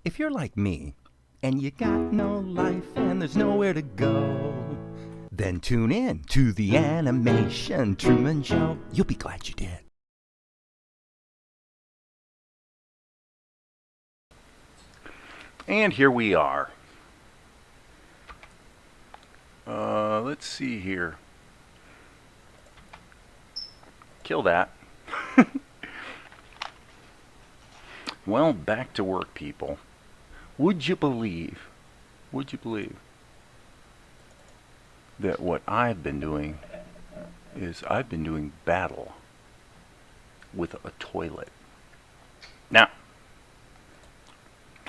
If you're like me, and you got no life and there's nowhere to go, then tune in to the Animation Truman Show. You'll be glad you did. And here we are. Let's see here. Kill that. Well, back to work, people. Would you believe that what I've been doing is I've been doing battle with a toilet. Now,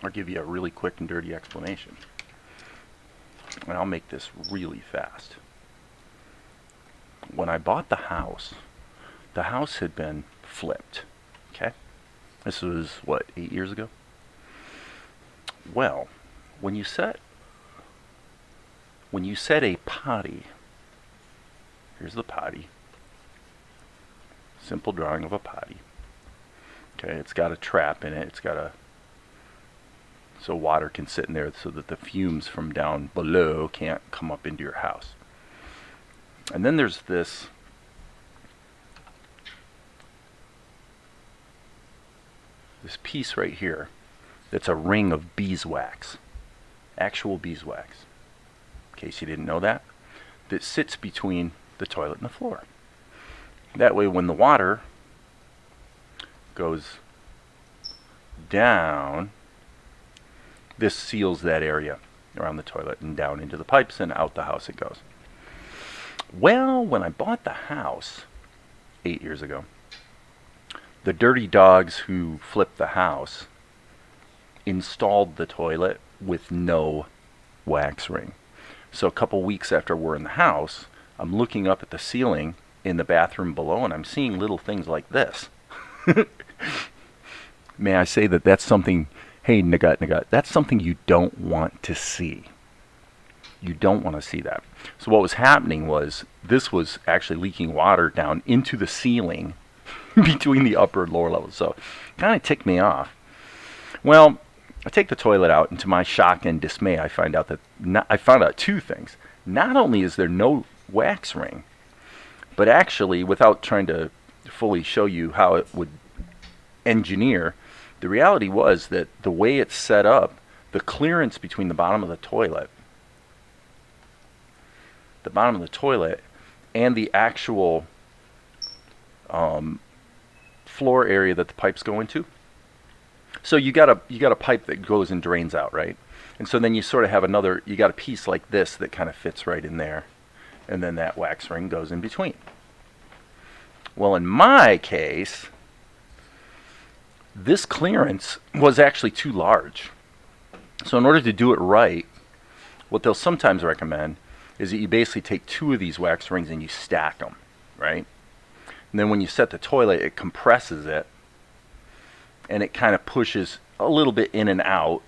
I'll give you a really quick and dirty explanation. And I'll make this really fast. When I bought the house had been flipped. Okay? This was, what, 8 years ago? Well, when you set a potty, here's the potty. Simple drawing of a potty. Okay, it's got a trap in it. It's got so water can sit in there so that the fumes from down below can't come up into your house. And then there's this piece right here that's a ring of beeswax, actual beeswax, in case you didn't know that sits between the toilet and the floor. That way when the water goes down, this seals that area around the toilet and down into the pipes and out the house it goes. Well, when I bought the house 8 years ago, the dirty dogs who flipped the house installed the toilet with no wax ring. So a couple weeks after we're in the house, I'm looking up at the ceiling in the bathroom below and I'm seeing little things like this. May I say that that's something, hey Nagut, that's something you don't want to see. You don't want to see that. So what was happening was this was actually leaking water down into the ceiling between the upper and lower levels. So it kind of ticked me off. Well, I take the toilet out, and to my shock and dismay, I found out two things. Not only is there no wax ring, but actually, without trying to fully show you how it would engineer, the reality was that the way it's set up, the clearance between the bottom of the toilet and the actual floor area that the pipes go into. So you got a pipe that goes and drains out, right? And so then you sort of have you got a piece like this that kind of fits right in there, and then that wax ring goes in between. Well, in my case, this clearance was actually too large. So in order to do it right, what they'll sometimes recommend is that you basically take two of these wax rings and you stack them, right? And then when you set the toilet, it compresses it, and it kind of pushes a little bit in and out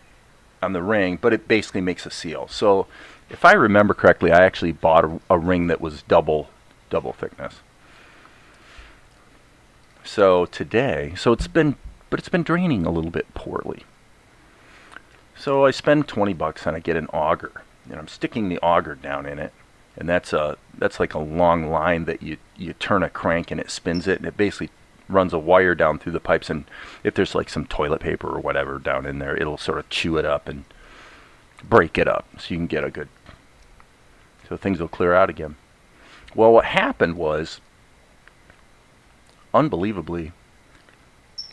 on the ring, but it basically makes a seal. So if I remember correctly, I actually bought a ring that was double thickness. So it's been draining a little bit poorly. So I spend $20 and I get an auger, and I'm sticking the auger down in it, and that's like a long line that you turn a crank and it spins it, and it basically runs a wire down through the pipes, and if there's like some toilet paper or whatever down in there, it'll sort of chew it up and break it up so you can get so things will clear out again. Well, what happened was, unbelievably,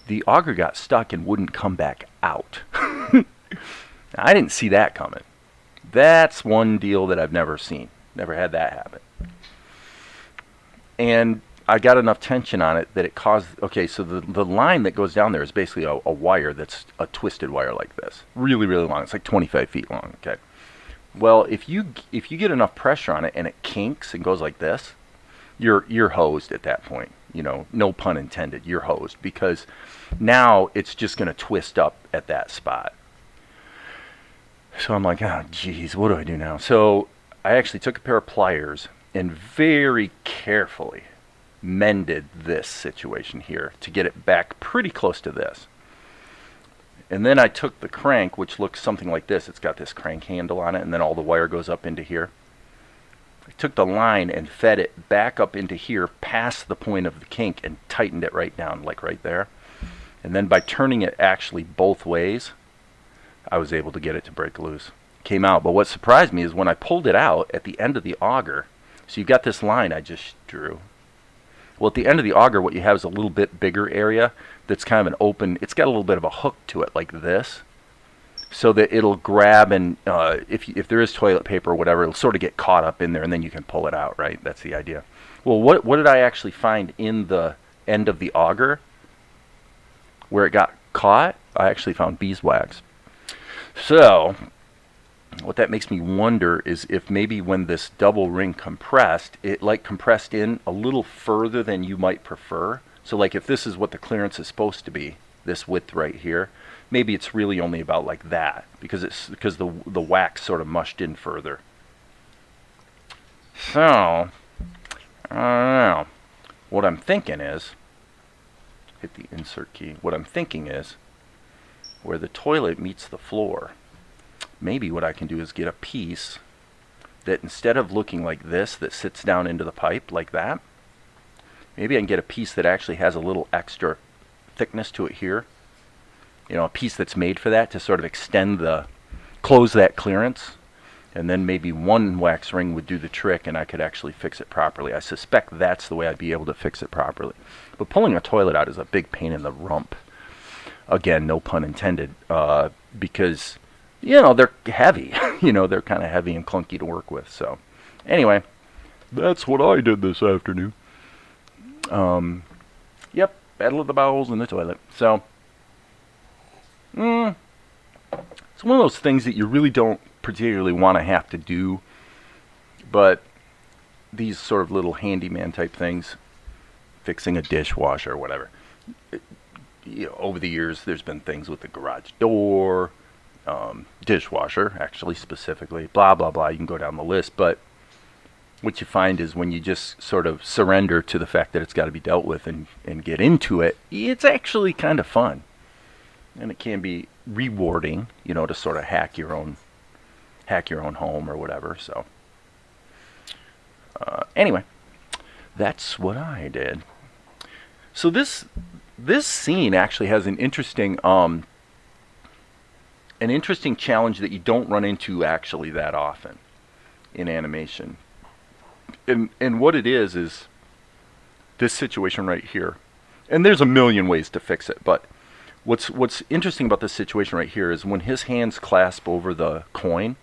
the auger got stuck and wouldn't come back out. I didn't see that coming. That's one deal that I've never seen. Never had that happen. And I got enough tension on it that it caused, so the line that goes down there is basically a wire that's a twisted wire like this. Really, really long. It's like 25 feet long, okay? Well, if you get enough pressure on it and it kinks and goes like this, you're hosed at that point. You know, no pun intended, you're hosed, because now it's just going to twist up at that spot. So I'm like, oh, geez, what do I do now? So I actually took a pair of pliers and very carefully mended this situation here to get it back pretty close to this. And then I took the crank, which looks something like this. It's got this crank handle on it, and then all the wire goes up into here. I took the line and fed it back up into here past the point of the kink and tightened it right down, like right there. And then by turning it actually both ways, I was able to get it to break loose. Came out. But what surprised me is when I pulled it out at the end of the auger, so you've got this line I just drew. Well, at the end of the auger, what you have is a little bit bigger area that's kind of an open, it's got a little bit of a hook to it like this, so that it'll grab and if there is toilet paper or whatever, it'll sort of get caught up in there and then you can pull it out, right? That's the idea. Well, what did I actually find in the end of the auger where it got caught? I actually found beeswax. So what that makes me wonder is if maybe when this double ring compressed, it like compressed in a little further than you might prefer. So like if this is what the clearance is supposed to be, this width right here, maybe it's really only about like that because the wax sort of mushed in further. So I don't know. What I'm thinking is, hit the insert key. What I'm thinking is where the toilet meets the floor, maybe what I can do is get a piece that instead of looking like this that sits down into the pipe like that, maybe I can get a piece that actually has a little extra thickness to it here. You know, a piece that's made for that to sort of extend close that clearance. And then maybe one wax ring would do the trick and I could actually fix it properly. I suspect that's the way I'd be able to fix it properly. But pulling a toilet out is a big pain in the rump. Again, no pun intended, because, you know, they're heavy. You know, they're kind of heavy and clunky to work with. So, anyway, that's what I did this afternoon. Yep, battle of the bowels in the toilet. So, it's one of those things that you really don't particularly want to have to do, but these sort of little handyman type things, fixing a dishwasher or whatever, you know, over the years there's been things with the garage door, dishwasher actually specifically, blah blah blah, you can go down the list. But what you find is when you just sort of surrender to the fact that it's got to be dealt with and get into it, it's actually kind of fun. And it can be rewarding, you know, to sort of hack your own home or whatever. So anyway, that's what I did. So this scene actually has an interesting challenge that you don't run into actually that often in animation. And what it is this situation right here. And there's a million ways to fix it, but what's interesting about this situation right here is when his hands clasp over the coin,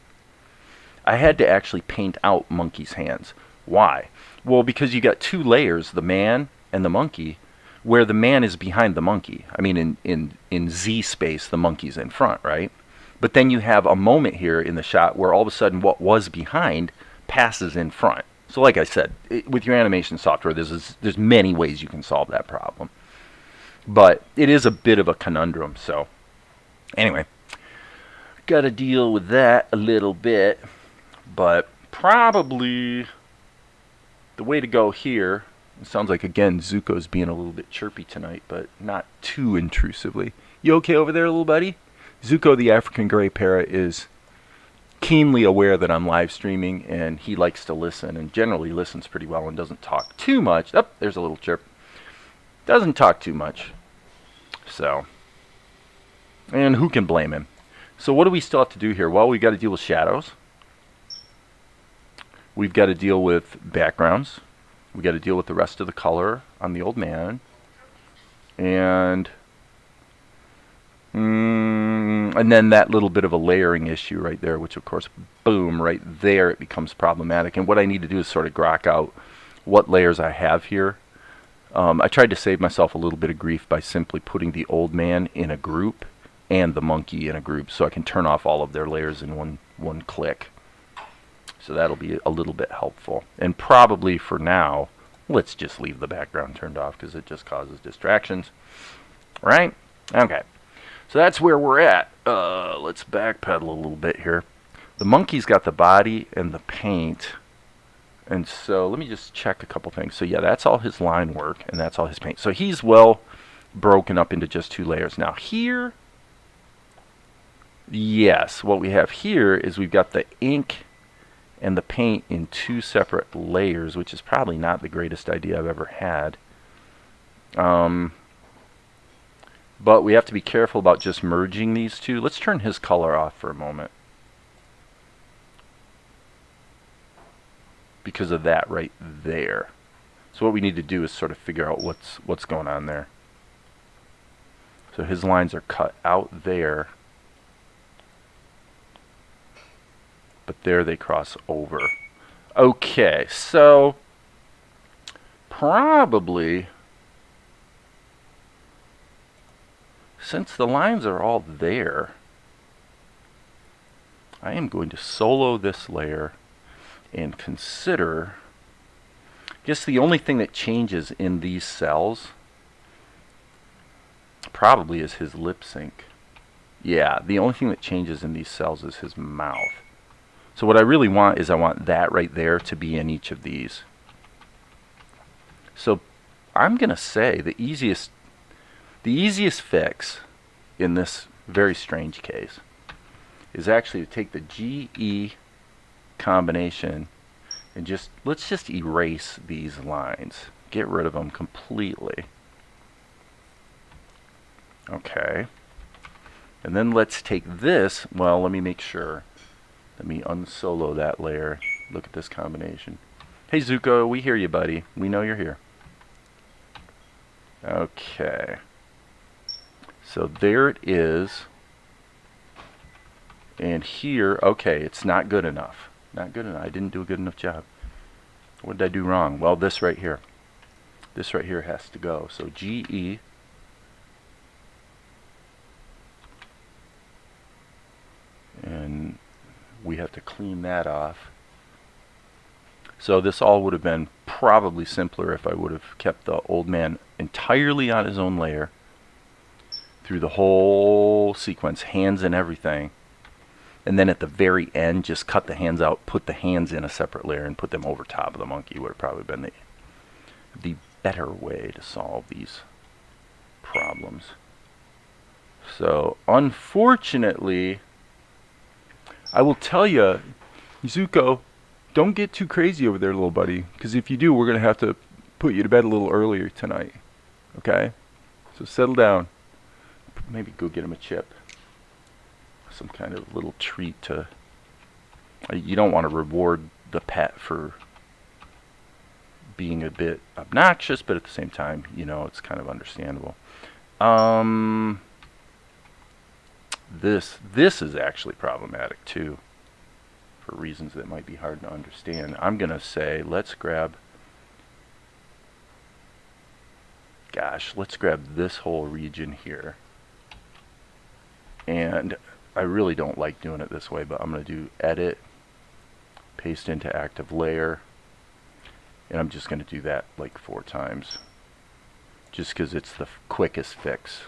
I had to actually paint out Monkey's hands. Why? Well, because you got two layers, the man and the monkey, where the man is behind the monkey. I mean, in Z space, the monkey's in front, right? But then you have a moment here in the shot where all of a sudden what was behind passes in front. So like I said, with your animation software, there's many ways you can solve that problem. But it is a bit of a conundrum. So anyway, got to deal with that a little bit. But probably the way to go here, it sounds like, again, Zuko's being a little bit chirpy tonight, but not too intrusively. You okay over there, little buddy? Zuko, the African gray parrot, is keenly aware that I'm live streaming, and he likes to listen, and generally listens pretty well and doesn't talk too much. Oh, there's a little chirp. Doesn't talk too much. So, and who can blame him? So what do we still have to do here? Well, we've got to deal with shadows. We've got to deal with backgrounds. We've got to deal with the rest of the color on the old man. And then that little bit of a layering issue right there, which of course, boom, right there it becomes problematic. And what I need to do is sort of grok out what layers I have here. I tried to save myself a little bit of grief by simply putting the old man in a group and the monkey in a group, so I can turn off all of their layers in one click. So that'll be a little bit helpful. And probably for now, let's just leave the background turned off because it just causes distractions. Right? Okay. So that's where we're at. Let's backpedal a little bit here. The monkey's got the body and the paint. And so let me just check a couple things. So yeah, that's all his line work and that's all his paint. So he's well broken up into just two layers. Now here, Yes, what we have here is we've got the ink and the paint in two separate layers, which is probably not the greatest idea I've ever had. But we have to be careful about just merging these two. Let's turn his color off for a moment, because of that right there. So what we need to do is sort of figure out what's going on there. So his lines are cut out there, but there they cross over. Okay, so probably, since the lines are all there, I am going to solo this layer and consider, I guess the only thing that changes in these cells probably is his lip sync. Yeah, the only thing that changes in these cells is his mouth. So what I really want is I want that right there to be in each of these. So I'm going to say the easiest fix in this very strange case is actually to take the GE combination and let's just erase these lines. Get rid of them completely. Okay. And then let's take this, well, let me make sure. Let me unsolo that layer. Look at this combination. Hey Zuko, we hear you, buddy. We know you're here. Okay. So there it is. And here, okay, it's not good enough. Not good enough. I didn't do a good enough job. What did I do wrong? Well, this right here. This right here has to go. So GE. And we have to clean that off. So this all would have been probably simpler if I would have kept the old man entirely on his own layer through the whole sequence, hands and everything. And then at the very end, just cut the hands out, put the hands in a separate layer, and put them over top of the monkey. Would have probably been the better way to solve these problems. So unfortunately, I will tell you, Zuko, don't get too crazy over there, little buddy, because if you do, we're going to have to put you to bed a little earlier tonight. Okay? So settle down. Maybe go get him a chip. Some kind of little treat to... You don't want to reward the pet for being a bit obnoxious, but at the same time, you know, it's kind of understandable. This is actually problematic too, for reasons that might be hard to understand. I'm gonna say let's grab this whole region here, and I really don't like doing it this way, but I'm gonna do edit, paste into active layer, and I'm just gonna do that like 4 times just because it's the quickest fix.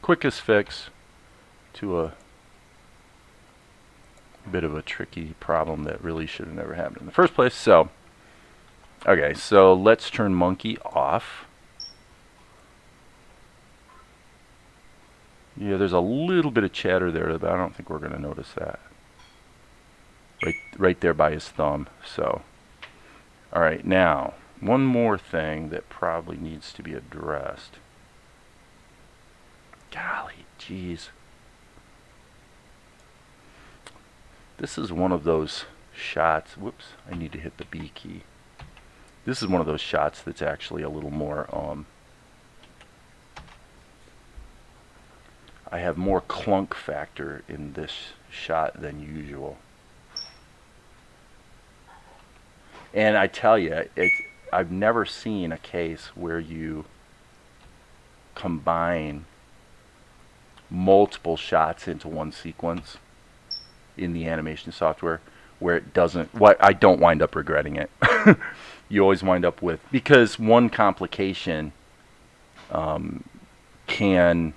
Quickest fix to a bit of a tricky problem that really should have never happened in the first place. So, okay, so let's turn monkey off. Yeah, there's a little bit of chatter there, but I don't think we're going to notice that. Right there by his thumb. So, all right, now one more thing that probably needs to be addressed. Golly, jeez. This is one of those shots. Whoops, I need to hit the B key. This is one of those shots that's actually a little more, I have more clunk factor in this shot than usual. And I tell you, I've never seen a case where you combine multiple shots into one sequence in the animation software where it doesn't, I don't wind up regretting it. You always wind up with, because one complication can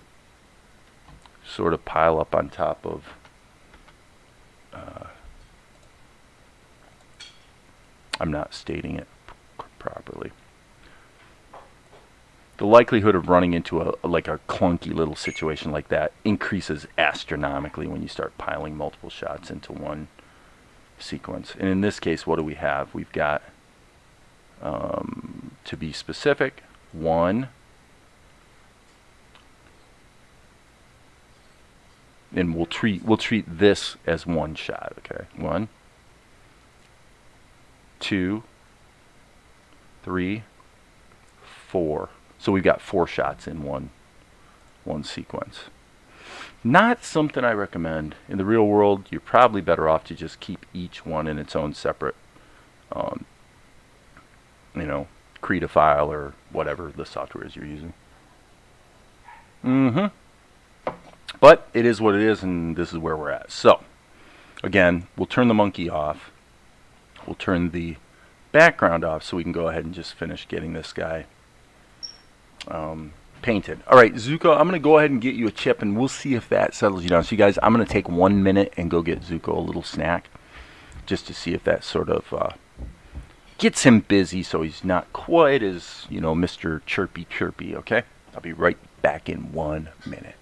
sort of pile up on top of I'm not stating it properly. the likelihood of running into like a clunky little situation like that increases astronomically when you start piling multiple shots into one sequence. And in this case, what do we have? We've got, to be specific, 1, and we'll treat this as one shot. Okay, 1, 2, 3, 4. So we've got 4 shots in one sequence. Not something I recommend. In the real world, you're probably better off to just keep each one in its own separate, Krita file or whatever the software is you're using. But it is what it is, and this is where we're at. So, again, we'll turn the monkey off. We'll turn the background off so we can go ahead and just finish getting this guy painted. All right, Zuko, I'm going to go ahead and get you a chip, and we'll see if that settles you down. So, you guys, I'm going to take 1 minute and go get Zuko a little snack just to see if that sort of gets him busy so he's not quite as, Mr. Chirpy, okay? I'll be right back in 1 minute.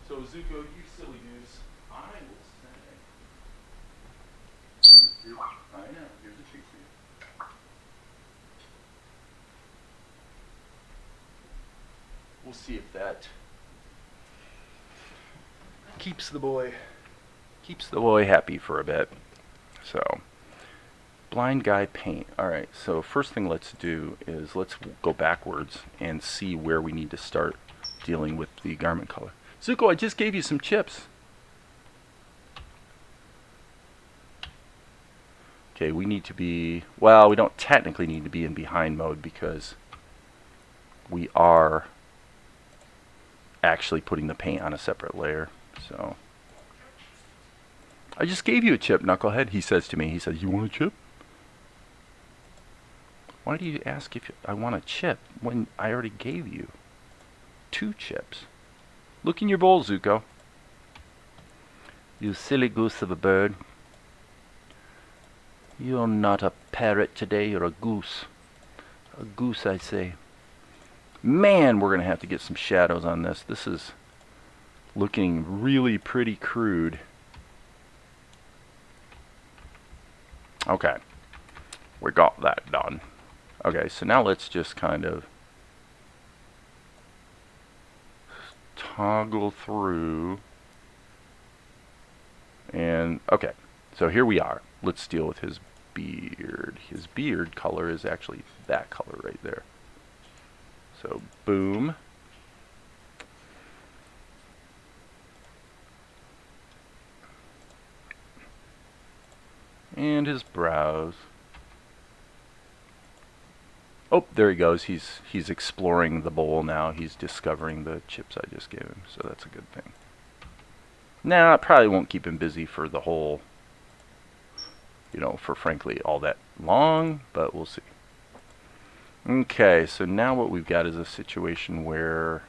So Zuko, you silly goose, I will say, I know, here's a treat for you. We'll see if that keeps the boy happy for a bit. So, blind guy paint. All right, so first thing let's do is let's go backwards and see where we need to start dealing with the garment color. Zuko, I just gave you some chips. Okay, we need to be, well, we don't technically need to be in behind mode because we are actually putting the paint on a separate layer. So, I just gave you a chip, Knucklehead, he says to me. He says, you want a chip? Why do you ask if I want a chip when I already gave you 2 chips? Look in your bowl, Zuko. You silly goose of a bird. You're not a parrot today, you're a goose. A goose, I say. Man, we're going to have to get some shadows on this. This is looking really pretty crude. Okay. We got that done. Okay, so now let's just kind of toggle through. And, okay. So here we are. Let's deal with his beard. His beard color is actually that color right there. So, boom. And his brows. Oh, there he goes. He's exploring the bowl now. He's discovering the chips I just gave him. So that's a good thing. Now, it probably won't keep him busy for the whole, for frankly all that long, but we'll see. Okay, so now what we've got is a situation where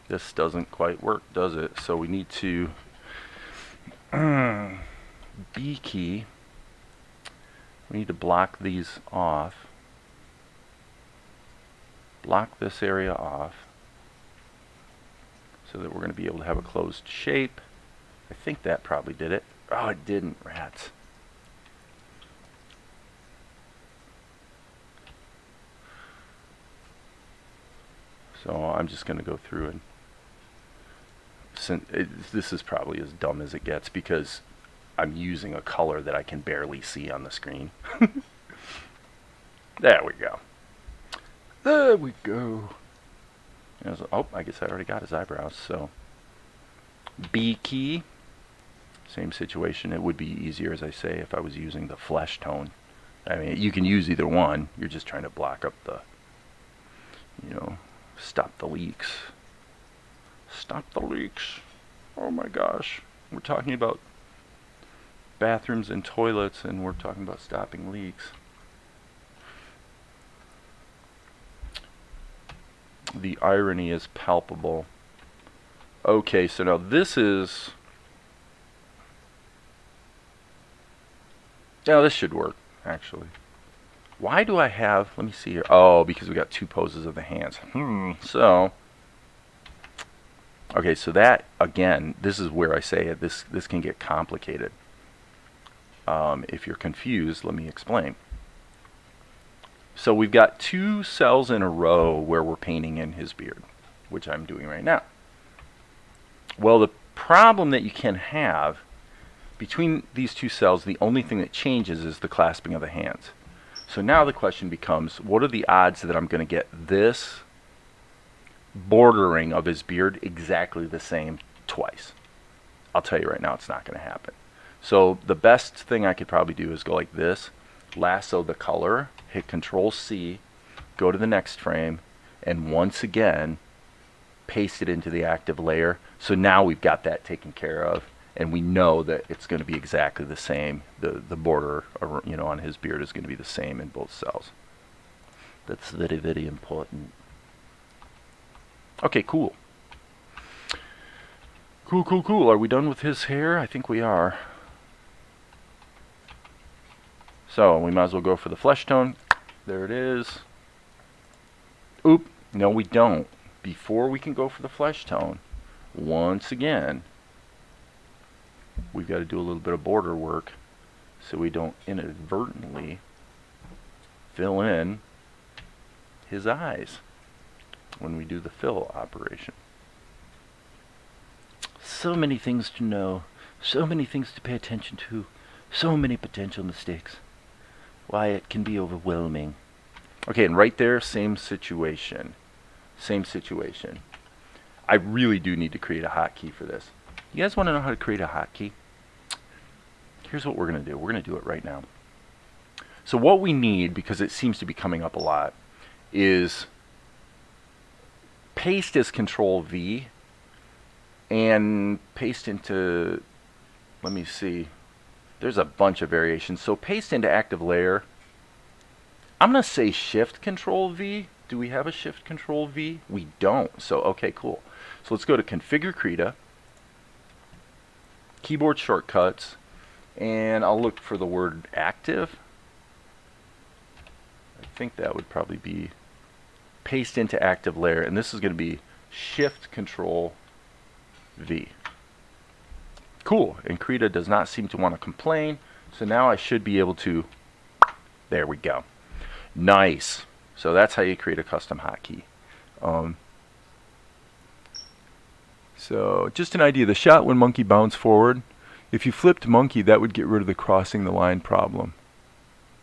this doesn't quite work, does it? So we need to B key. We need to block these off. Block this area off so that we're going to be able to have a closed shape. I think that probably did it. Oh, it didn't, rats. So I'm just going to go through and this is probably as dumb as it gets because I'm using a color that I can barely see on the screen. There we go. There we go. Oh, I guess I already got his eyebrows. So B key. Same situation. It would be easier, as I say, if I was using the flesh tone. I mean, you can use either one. You're just trying to block up the, stop the leaks. Stop the leaks. Oh my gosh. We're talking about bathrooms and toilets, and we're talking about stopping leaks. The irony is palpable. Okay, so now this is... Yeah, this should work, actually. Why do I have... Let me see here. Oh, because we got two poses of the hands. So... Okay, so that, again, this is where I say it. This can get complicated. If you're confused, let me explain. So we've got two cells in a row where we're painting in his beard, which I'm doing right now. Well, the problem that you can have between these two cells, the only thing that changes is the clasping of the hands. So now the question becomes, what are the odds that I'm going to get this bordering of his beard exactly the same twice? I'll tell you right now, it's not going to happen. So the best thing I could probably do is go like this, lasso the color, hit Control C, go to the next frame, and once again paste it into the active layer. So now we've got that taken care of, and we know that it's going to be exactly the same. The border, you know, on his beard is going to be the same in both cells. That's very, very important. Okay, cool. Cool. Are we done with his hair? I think we are. So we might as well go for the flesh tone. There it is. Oop. No, we don't. Before we can go for the flesh tone, once again, we've got to do a little bit of border work so we don't inadvertently fill in his eyes when we do the fill operation. So many things to know, so many things to pay attention to, so many potential mistakes. Why, it can be overwhelming. Okay, and right there, same situation. Same situation. I really do need to create a hotkey for this. You guys want to know how to create a hotkey? Here's what we're going to do. We're going to do it right now. So what we need, because it seems to be coming up a lot, is paste as Control V and paste into, let me see, there's a bunch of variations. So paste into active layer. I'm going to say Shift Control V. Do we have a Shift Control V? We don't. So okay, cool. So let's go to Configure Krita, keyboard shortcuts, and I'll look for the word active. I think that would probably be paste into active layer, and this is going to be Shift Control V. Cool. And Krita does not seem to want to complain, so now I should be able to, there we go. Nice. So that's how you create a custom hotkey. So just an idea, the shot when monkey bounced forward, if you flipped monkey, that would get rid of the crossing the line problem.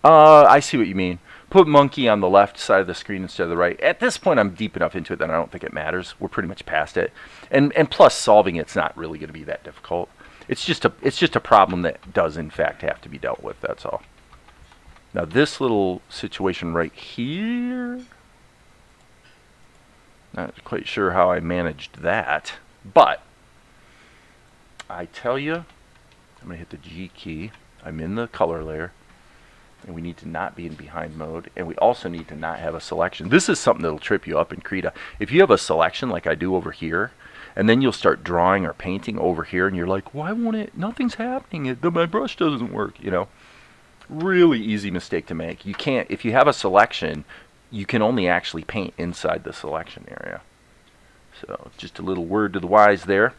I see what you mean. Put monkey on the left side of the screen instead of the right. At this point, I'm deep enough into it that I don't think it matters. We're pretty much past it. And plus, solving it's not really going to be that difficult. It's just a problem that does, in fact, have to be dealt with. That's all. Now, this little situation right here, not quite sure how I managed that. But I tell you, I'm going to hit the G key. I'm in the color layer. And we need to not be in behind mode. And we also need to not have a selection. This is something that'll trip you up in Krita. If you have a selection like I do over here, and then you'll start drawing or painting over here, and you're like, why won't it? Nothing's happening. My brush doesn't work, you know. Really easy mistake to make. You can't, if you have a selection, you can only actually paint inside the selection area. So just a little word to the wise there.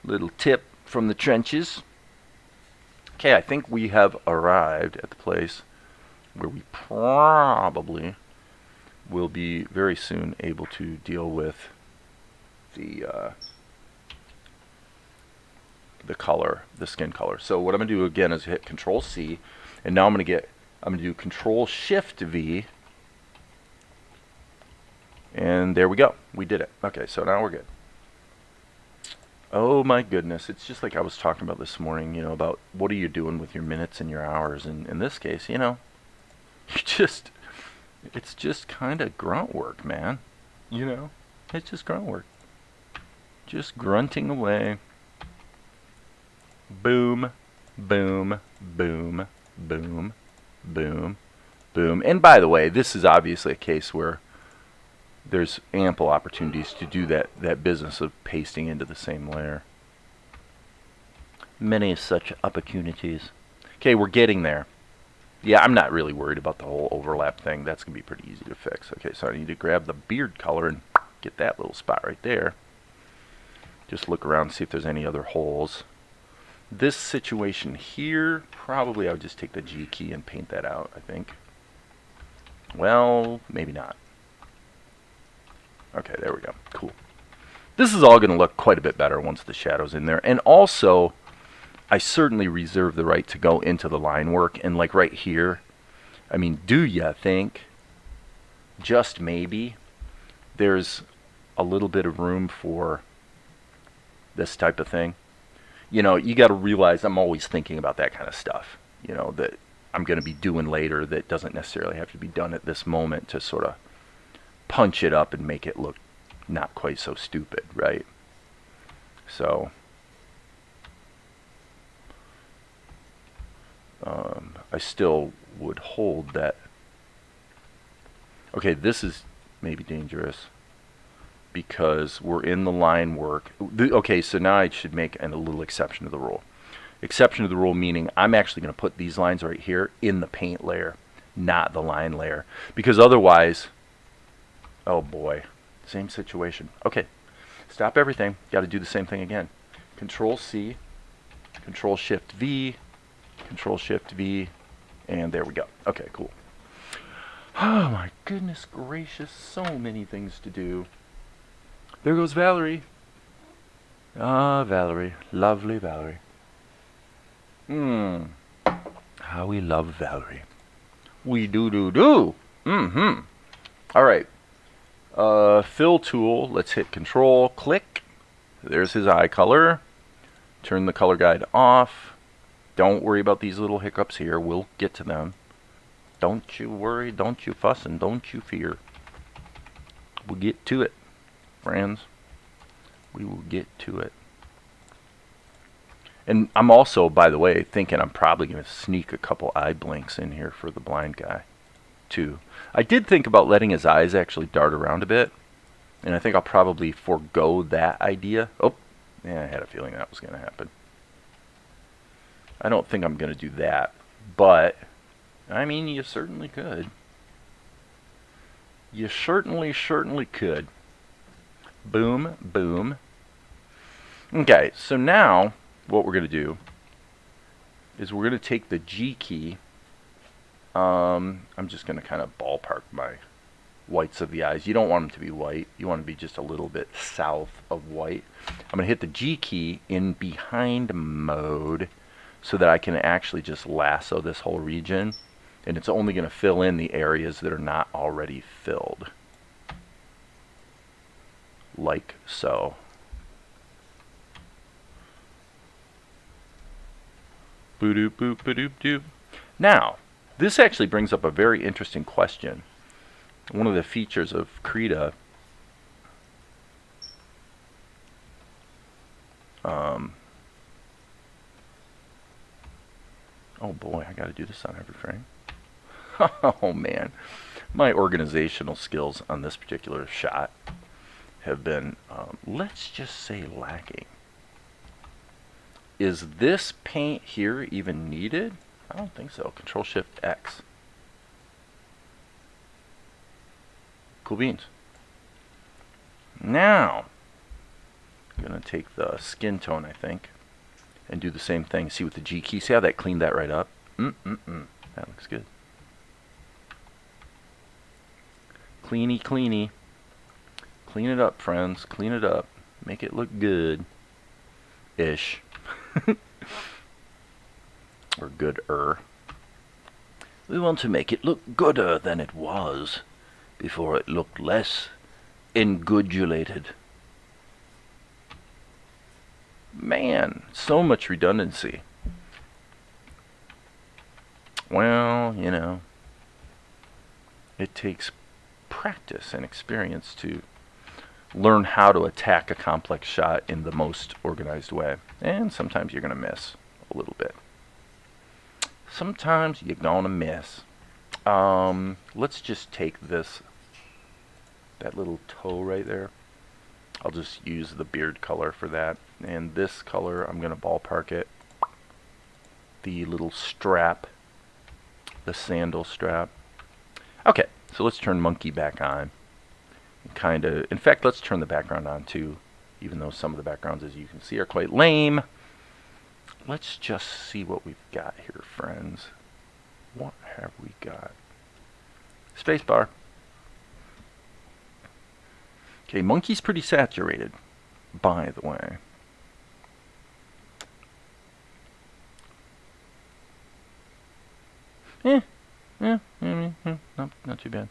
Little tip from the trenches. Okay, I think we have arrived at the place where we probably will be very soon able to deal with the color, the skin color. So what I'm going to do again is hit Control C, and now I'm going to do Control Shift V, and there we go. We did it. Okay, so now we're good. Oh my goodness, it's just like I was talking about this morning, you know, about what are you doing with your minutes and your hours, and in this case, you know, it's just kind of grunt work, man. You know, it's just grunt work. Just grunting away. Boom. boom, boom, boom, boom, boom. And by the way, this is obviously a case where there's ample opportunities to do that business of pasting into the same layer. Many such opportunities. Okay, we're getting there. Yeah, I'm not really worried about the whole overlap thing. That's going to be pretty easy to fix. Okay, so I need to grab the beard color and get that little spot right there. Just look around and see if there's any other holes. This situation here, probably I would just take the G key and paint that out, I think. Well, maybe not. Okay, there we go. Cool. This is all going to look quite a bit better once the shadow's in there. And also, I certainly reserve the right to go into the line work. And like right here, I mean, do ya think, just maybe, there's a little bit of room for this type of thing? You know, you got to realize I'm always thinking about that kind of stuff, you know, that I'm going to be doing later that doesn't necessarily have to be done at this moment to sort of punch it up and make it look not quite so stupid, right? So I still would hold that. Okay, this is maybe dangerous because we're in the line work. Okay, so now I should make a little exception to the rule. Exception to the rule meaning I'm actually going to put these lines right here in the paint layer, not the line layer. Because otherwise, oh boy, same situation. Okay, stop everything. Got to do the same thing again. Control C, Control Shift V, Control Shift V, and there we go. Okay, cool. Oh my goodness gracious, so many things to do. There goes Valerie. Ah, Valerie. Lovely Valerie. How we love Valerie. We do. All right. Fill tool. Let's hit Control, click. There's his eye color. Turn the color guide off. Don't worry about these little hiccups here. We'll get to them. Don't you worry. Don't you fuss, and don't you fear. We'll get to it, friends. We will get to it. And I'm also, by the way, thinking I'm probably going to sneak a couple eye blinks in here for the blind guy, too. I did think about letting his eyes actually dart around a bit, and I think I'll probably forego that idea. Oh, yeah, I had a feeling that was going to happen. I don't think I'm going to do that, but, I mean, you certainly could. You certainly could. Boom, boom. Okay, so now what we're going to do is we're going to take the G key. I'm just going to kind of ballpark my whites of the eyes. You don't want them to be white. You want to be just a little bit south of white. I'm going to hit the G key in behind mode so that I can actually just lasso this whole region. And it's only going to fill in the areas that are not already filled. Like so. Boop boop boop doop. Now, this actually brings up a very interesting question. One of the features of Krita oh boy, I gotta do this on every frame. Oh man, my organizational skills on this particular shot have been, let's just say, lacking. Is this paint here even needed? I don't think so. Control Shift X. Cool beans. Now, I'm going to take the skin tone, I think, and do the same thing. See with the G key. See how that cleaned that right up? That looks good. Cleany, cleany. Clean it up, friends. Clean it up. Make it look good-ish. Or good-er. We want to make it look gooder than it was before it looked less ingudulated. Man, so much redundancy. Well, you know, it takes practice and experience to learn how to attack a complex shot in the most organized way. And sometimes you're going to miss a little bit. sometimes you're gonna miss. Let's just take that little toe right there. I'll just use the beard color for that. And this color, I'm gonna ballpark it. The little strap, the sandal strap. Okay, so let's turn monkey back on. In fact, let's turn the background on too, even though some of the backgrounds, as you can see, are quite lame. Let's just see what we've got here, friends. What have we got? Spacebar. Okay, monkey's pretty saturated, by the way. Not too bad.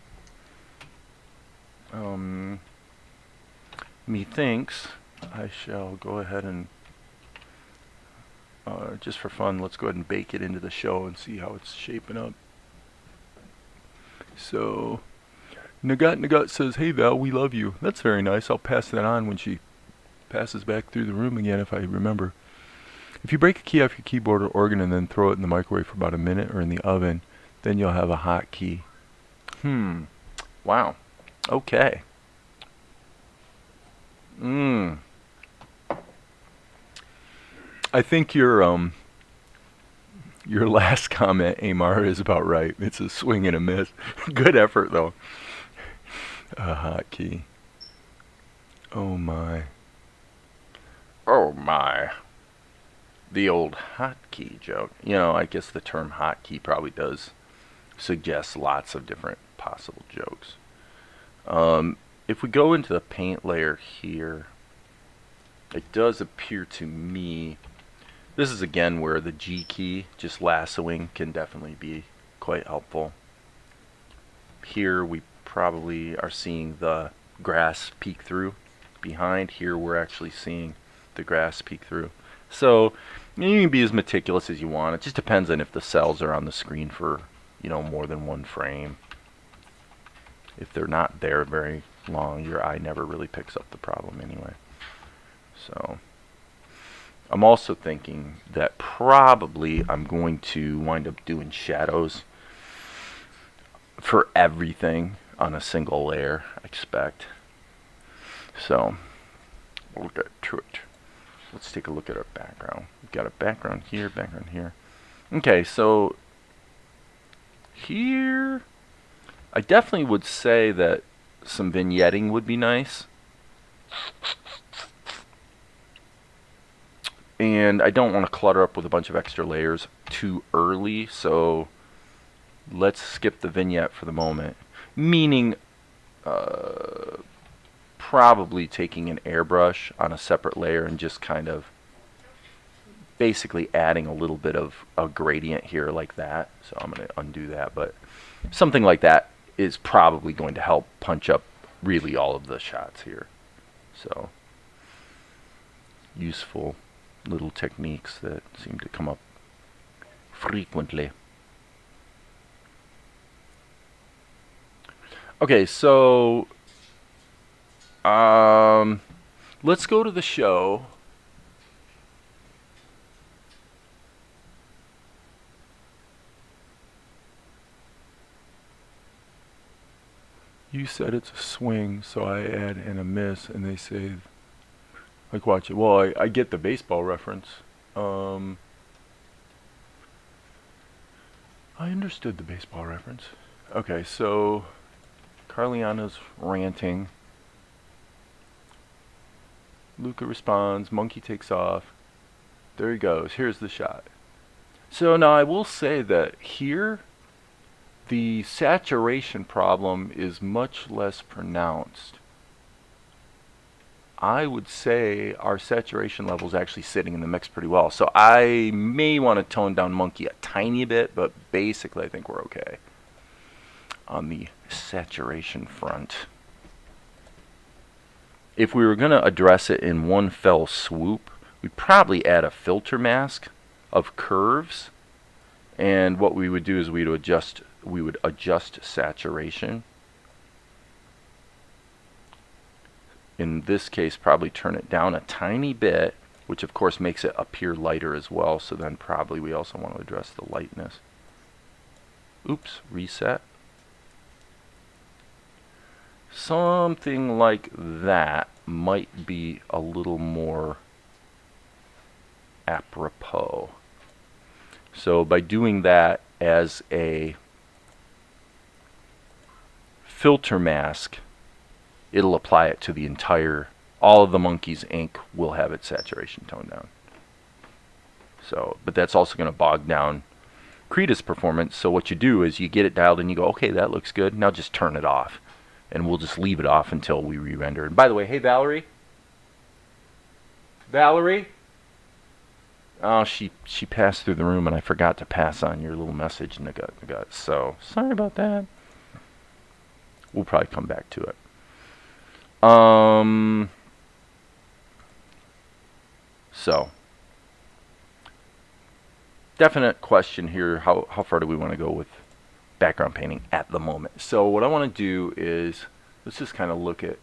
Methinks I shall go ahead and, just for fun, let's go ahead and bake it into the show and see how it's shaping up. So, Nagat says, "Hey Val, we love you." That's very nice. I'll pass that on when she passes back through the room again, if I remember. If you break a key off your keyboard or organ and then throw it in the microwave for about a minute or in the oven, then you'll have a hot key. Wow. Okay. I think your last comment, Amar, is about right. It's a swing and a miss. Good effort, though. A hotkey. Oh my. Oh my. The old hotkey joke. You know, I guess the term hotkey probably does suggest lots of different possible jokes. If we go into the paint layer here, it does appear to me, this is again where the G key, just lassoing, can definitely be quite helpful. Here we probably are seeing the grass peek through. Behind here we're actually seeing the grass peek through. So you can be as meticulous as you want. It just depends on if the cells are on the screen for, you know, more than one frame. If they're not there very long, your eye never really picks up the problem anyway. So I'm also thinking that probably I'm going to wind up doing shadows for everything on a single layer, I expect. So we'll get to it. Let's take a look at our background. We've got a background here, background here. Okay, so here I definitely would say that some vignetting would be nice. And I don't want to clutter up with a bunch of extra layers too early, so let's skip the vignette for the moment. Meaning, probably taking an airbrush on a separate layer and just kind of basically adding a little bit of a gradient here like that. So I'm going to undo that, but something like that is probably going to help punch up really all of the shots here. So useful little techniques that seem to come up frequently. Okay, so let's go to the show. You said it's a swing, so I add and a miss, and they say, like, watch it. Well, I get the baseball reference. I understood the baseball reference. Okay, so Carliana's ranting. Luka responds. Monkey takes off. There he goes. Here's the shot. So now I will say that here, the saturation problem is much less pronounced. I would say our saturation level is actually sitting in the mix pretty well. So I may want to tone down Monkey a tiny bit, but basically I think we're okay on the saturation front. If we were going to address it in one fell swoop, we'd probably add a filter mask of curves. And what we would do is we would adjust saturation. In this case, probably turn it down a tiny bit, which of course makes it appear lighter as well. So then probably we also want to address the lightness. oops, reset. Something like that might be a little more apropos. So by doing that as a filter mask, it'll apply it to the entire, all of the monkey's ink will have its saturation toned down. So, but that's also going to bog down Krita's performance. So what you do is you get it dialed and you go, okay, that looks good. Now just turn it off. And we'll just leave it off until we re-render. And by the way, hey, Valerie? Valerie? Oh, she passed through the room and I forgot to pass on your little message, Nagut. So, sorry about that. We'll probably come back to it. So, definite question here. How far do we want to go with background painting at the moment? So what I want to do is, let's just kind of look at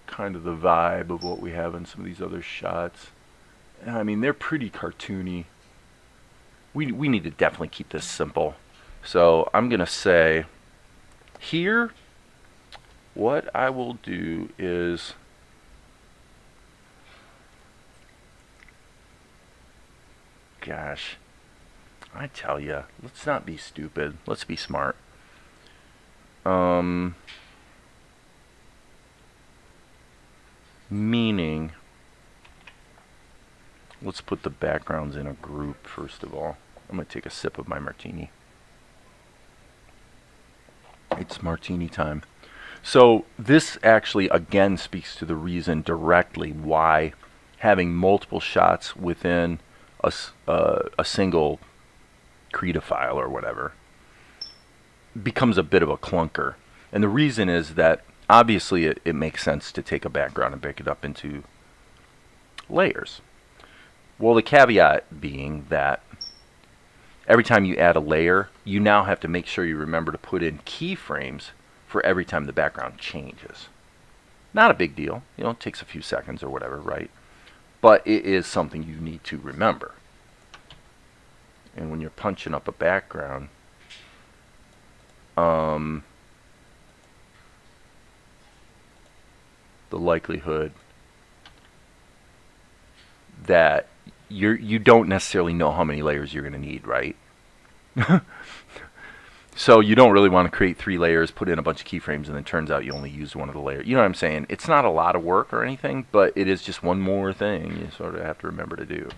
kind of the vibe of what we have in some of these other shots. I mean, they're pretty cartoony. We need to definitely keep this simple. So I'm going to say here, what I will do is gosh, I tell you, let's not be stupid. Let's be smart. Meaning, let's put the backgrounds in a group first of all. I'm going to take a sip of my martini. It's martini time. So this actually again speaks to the reason directly why having multiple shots within a single Krita file or whatever becomes a bit of a clunker. And the reason is that obviously it makes sense to take a background and break it up into layers. Well, the caveat being that every time you add a layer, you now have to make sure you remember to put in keyframes for every time the background changes. Not a big deal. You know, it takes a few seconds or whatever, right? But it is something you need to remember. And when you're punching up a background, the likelihood that you don't necessarily know how many layers you're going to need, right? So you don't really want to create 3 layers, put in a bunch of keyframes, and then turns out you only used one of the layers. You know what I'm saying? It's not a lot of work or anything, but it is just one more thing you sort of have to remember to do.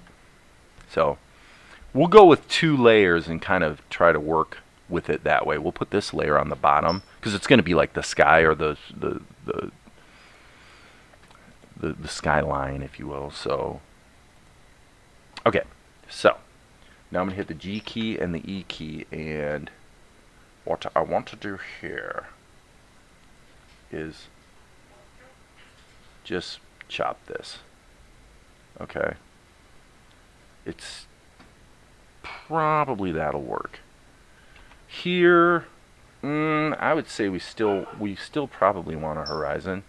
So we'll go with 2 layers and kind of try to work with it that way. We'll put this layer on the bottom because it's going to be like the sky or the skyline, if you will. So, okay. So now I'm going to hit the G key and the E key, and what I want to do here is just chop this. Okay. It's probably that'll work. Here, I would say we still probably want a horizon.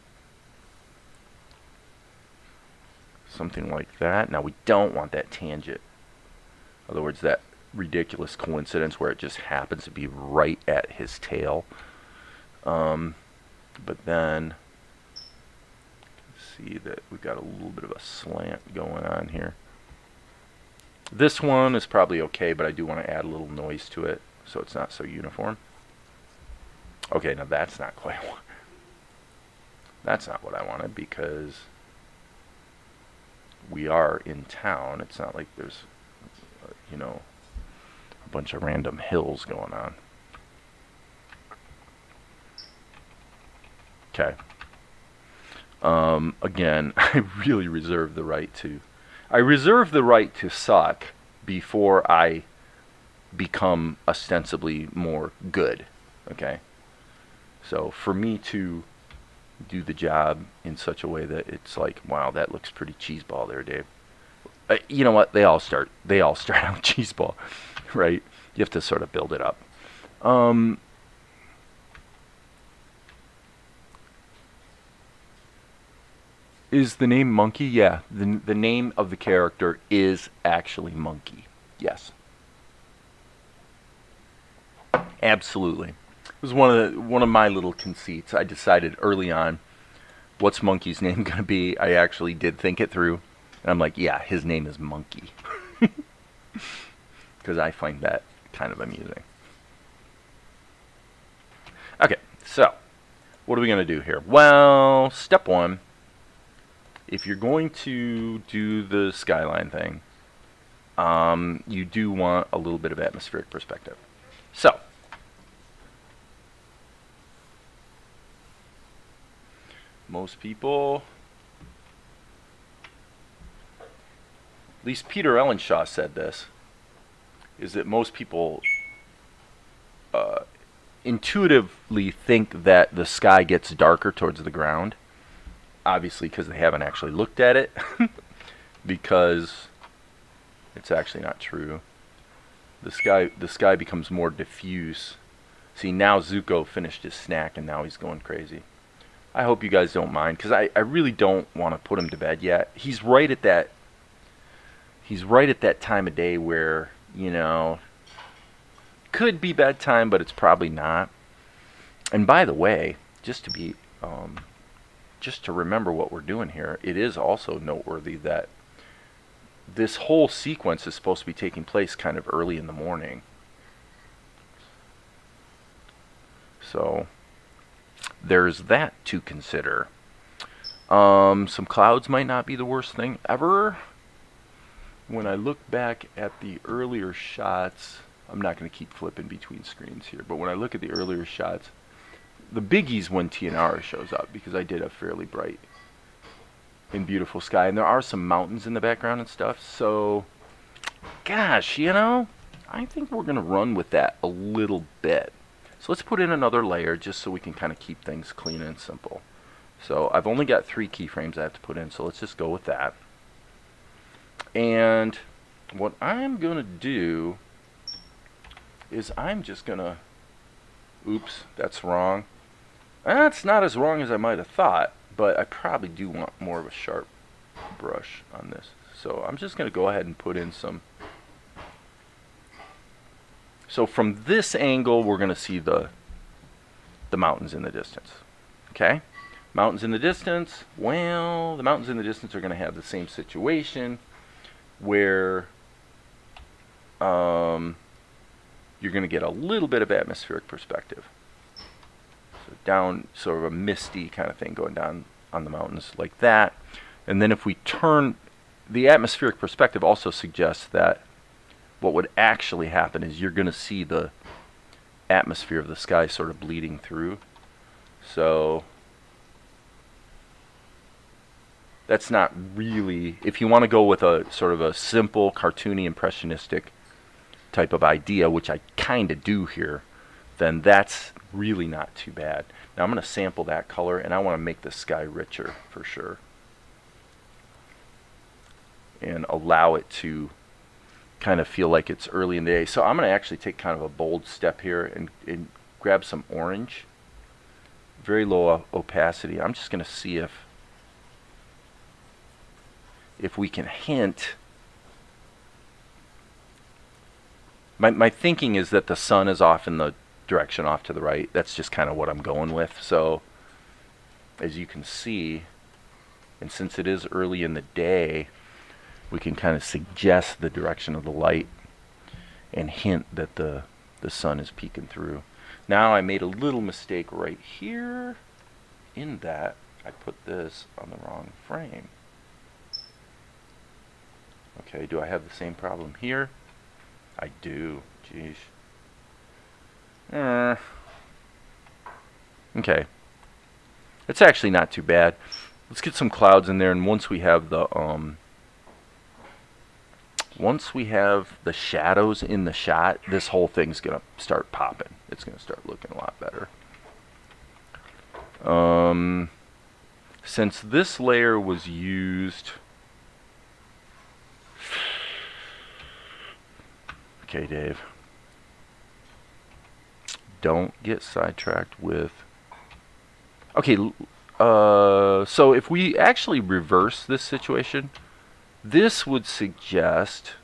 Something like that. Now we don't want that tangent. In other words, that ridiculous coincidence where it just happens to be right at his tail. But then see that we've got a little bit of a slant going on here. This one is probably okay, but I do want to add a little noise to it so it's not so uniform. Okay, now that's not quite that's not what I wanted, because we are in town. It's not like there's you know, a bunch of random hills going on. Okay. Again, I really reserve the right to suck before I become ostensibly more good. Okay. So for me to do the job in such a way that it's like, wow, that looks pretty cheeseball there, Dave. You know what? They all start out cheeseball, right? You have to sort of build it up. Is the name Monkey? Yeah, the name of the character is actually Monkey. Yes. Absolutely. It was one of my little conceits. I decided early on, what's Monkey's name going to be? I actually did think it through. And I'm like, yeah, his name is Monkey. Because I find that kind of amusing. Okay, so what are we going to do here? Well, step one, if you're going to do the skyline thing, you do want a little bit of atmospheric perspective. So, most people, at least Peter Ellenshaw said this, is that most people intuitively think that the sky gets darker towards the ground, obviously because they haven't actually looked at it, because it's actually not true. The sky becomes more diffuse. See, now Zuko finished his snack and now he's going crazy. I hope you guys don't mind, because I really don't want to put him to bed yet. He's right at that time of day where, could be bedtime, but it's probably not. And by the way, just to remember what we're doing here, it is also noteworthy that this whole sequence is supposed to be taking place kind of early in the morning. So there's that to consider. Some clouds might not be the worst thing ever. When I look back at the earlier shots, I'm not going to keep flipping between screens here, but when I look at the earlier shots, the biggie's when Tianara shows up, because I did a fairly bright and beautiful sky, and there are some mountains in the background and stuff, so gosh, I think we're going to run with that a little bit. So let's put in another layer just so we can kind of keep things clean and simple. So I've only got 3 keyframes I have to put in, so let's just go with that. And what I'm going to do is I'm just going to, oops, that's wrong. That's not as wrong as I might have thought, but I probably do want more of a sharp brush on this. So I'm just going to go ahead and put in some. So from this angle, we're going to see the mountains in the distance. Okay? Mountains in the distance, well, the mountains in the distance are going to have the same situation where you're going to get a little bit of atmospheric perspective. So down, sort of a misty kind of thing going down on the mountains like that. And then if we turn, the atmospheric perspective also suggests that what would actually happen is you're going to see the atmosphere of the sky sort of bleeding through. So that's not really, if you want to go with a sort of a simple, cartoony, impressionistic type of idea, which I kind of do here, then that's really not too bad. Now I'm going to sample that color, and I want to make the sky richer for sure, and allow it to kind of feel like it's early in the day. So I'm going to actually take kind of a bold step here and grab some orange, very low opacity. I'm just going to see if we can hint. My thinking is that the sun is off in the direction off to the right. That's just kind of what I'm going with. So as you can see, and since it is early in the day, we can kind of suggest the direction of the light and hint that the sun is peeking through. Now I made a little mistake right here in that I put this on the wrong frame. Okay, do I have the same problem here? I do. Jeez. Okay. It's actually not too bad. Let's get some clouds in there, and once we have the shadows in the shot, this whole thing's gonna start popping. It's gonna start looking a lot better. Since this layer was used, okay, Dave, don't get sidetracked with, okay, so if we actually reverse this situation, this would suggest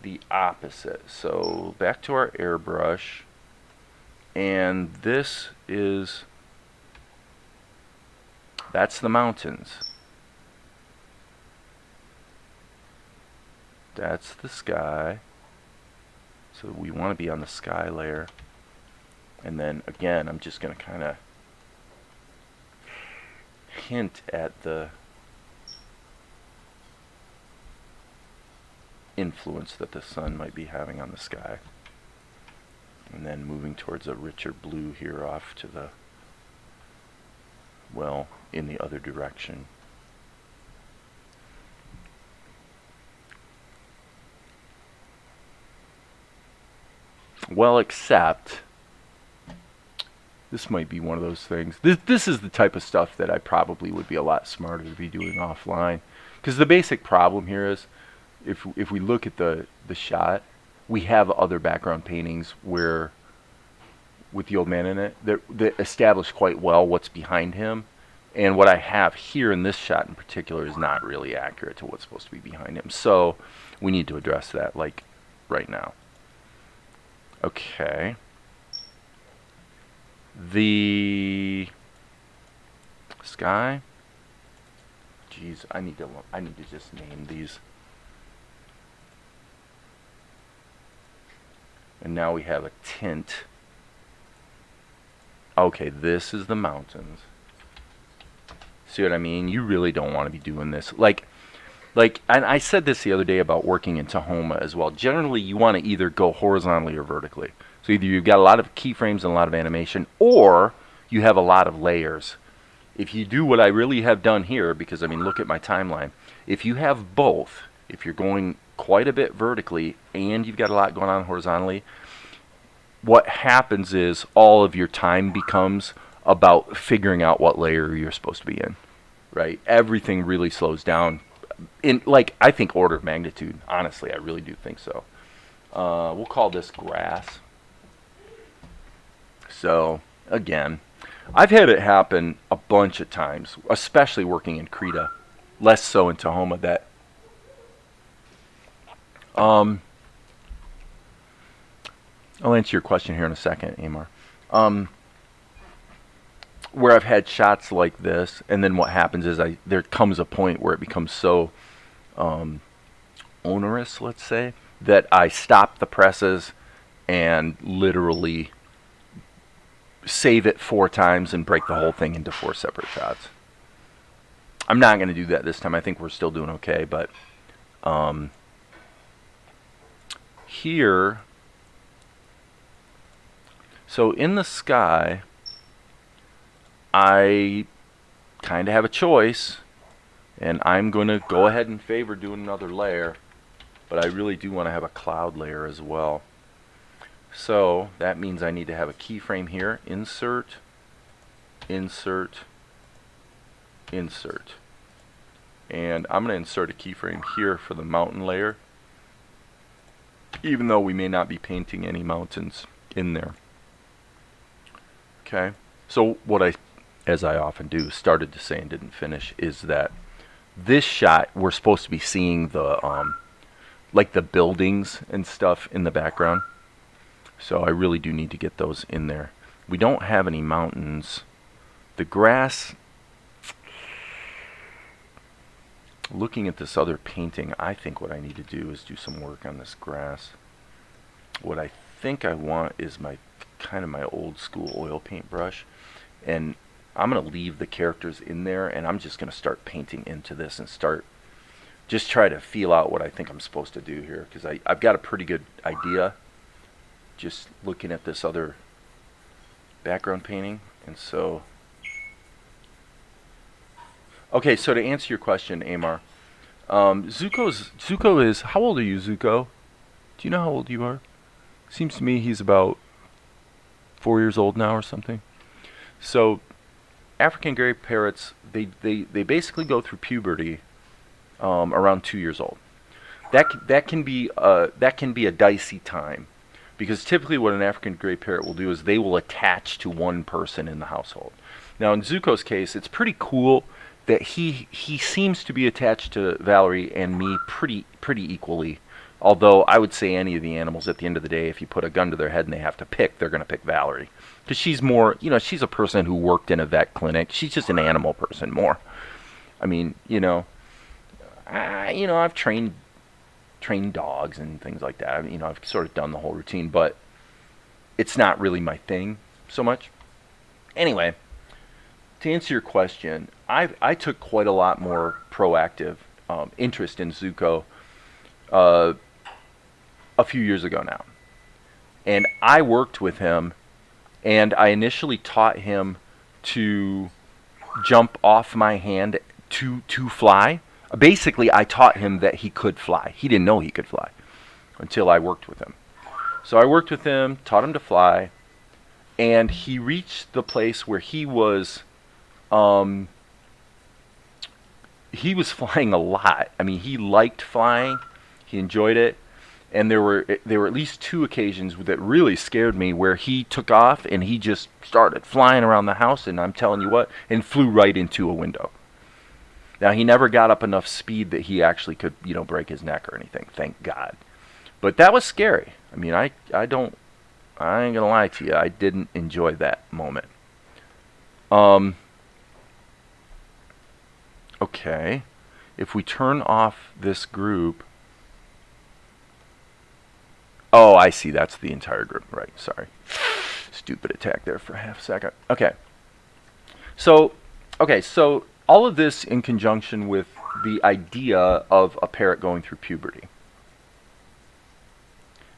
the opposite. So back to our airbrush, And this is, that's the mountains. That's the sky. So we want to be on the sky layer. And then again, I'm just going to kind of hint at the influence that the sun might be having on the sky. And then moving towards a richer blue here off to the, well, in the other direction. Well, except this might be one of those things. This is the type of stuff that I probably would be a lot smarter to be doing offline. Because the basic problem here is, if we look at the shot, we have other background paintings where, with the old man in it, that establish quite well what's behind him. And what I have here in this shot in particular is not really accurate to what's supposed to be behind him. So we need to address that, like, right now. Okay. The sky. Jeez, I need to just name these. And now we have a tint. Okay, this is the mountains. See what I mean? You really don't want to be doing this. Like, and I said this the other day about working in Tahoma as well. Generally, you want to either go horizontally or vertically. So either you've got a lot of keyframes and a lot of animation, or you have a lot of layers. If you do what I really have done here, because, I mean, look at my timeline. If you have both, if you're going quite a bit vertically and you've got a lot going on horizontally, what happens is all of your time becomes about figuring out what layer you're supposed to be in, right? Everything really slows down in, like, I think order of magnitude. Honestly, I really do think so. We'll call this grass. So again, I've had it happen a bunch of times, especially working in Krita, less so in Tahoma, that I'll answer your question here in a second, Amar. Where I've had shots like this, and then what happens is there comes a point where it becomes so onerous, let's say, that I stop the presses and literally save it 4 times and break the whole thing into 4 separate shots. I'm not going to do that this time. I think we're still doing okay, but here, so in the sky, I kind of have a choice, and I'm going to go ahead and favor doing another layer, but I really do want to have a cloud layer as well. So that means I need to have a keyframe here, insert, insert, insert. And I'm going to insert a keyframe here for the mountain layer, even though we may not be painting any mountains in there. Okay, so what I, as I often do, started to say and didn't finish, is that this shot, we're supposed to be seeing the, like the buildings and stuff in the background. So I really do need to get those in there. We don't have any mountains. The grass, looking at this other painting, I think what I need to do is do some work on this grass. What I think I want is my kind of my old school oil paint brush, and I'm going to leave the characters in there, and I'm just going to start painting into this and start just try to feel out what I think I'm supposed to do here, because I've got a pretty good idea just looking at this other background painting. And so, okay, so to answer your question, Amar, Zuko is, how old are you, Zuko? Do you know how old you are? Seems to me he's about 4 years old now or something. So African gray parrots, they basically go through puberty around 2 years old. That can be a dicey time, because typically what an African gray parrot will do is they will attach to one person in the household. Now in Zuko's case, it's pretty cool that he seems to be attached to Valerie and me pretty equally Although I would say any of the animals, at the end of the day, if you put a gun to their head and they have to pick, they're going to pick Valerie. Because she's more, she's a person who worked in a vet clinic. She's just an animal person more. I mean, I've trained dogs and things like that. I've sort of done the whole routine, but it's not really my thing so much. Anyway, to answer your question, I took quite a lot more proactive interest in Zuko a few years ago now. And I worked with him, and I initially taught him to jump off my hand to fly. Basically, I taught him that he could fly. He didn't know he could fly until I worked with him. So I worked with him, taught him to fly, and he reached the place where he was flying a lot. I mean, he liked flying. He enjoyed it. And there were at least 2 occasions that really scared me where he took off and he just started flying around the house, and I'm telling you what, and flew right into a window. Now, he never got up enough speed that he actually could, break his neck or anything, thank God. But that was scary. I mean, I ain't gonna lie to you, I didn't enjoy that moment. Okay, if we turn off this group, oh, I see, that's the entire group, right, sorry. Stupid attack there for half a second. Okay, so all of this in conjunction with the idea of a parrot going through puberty.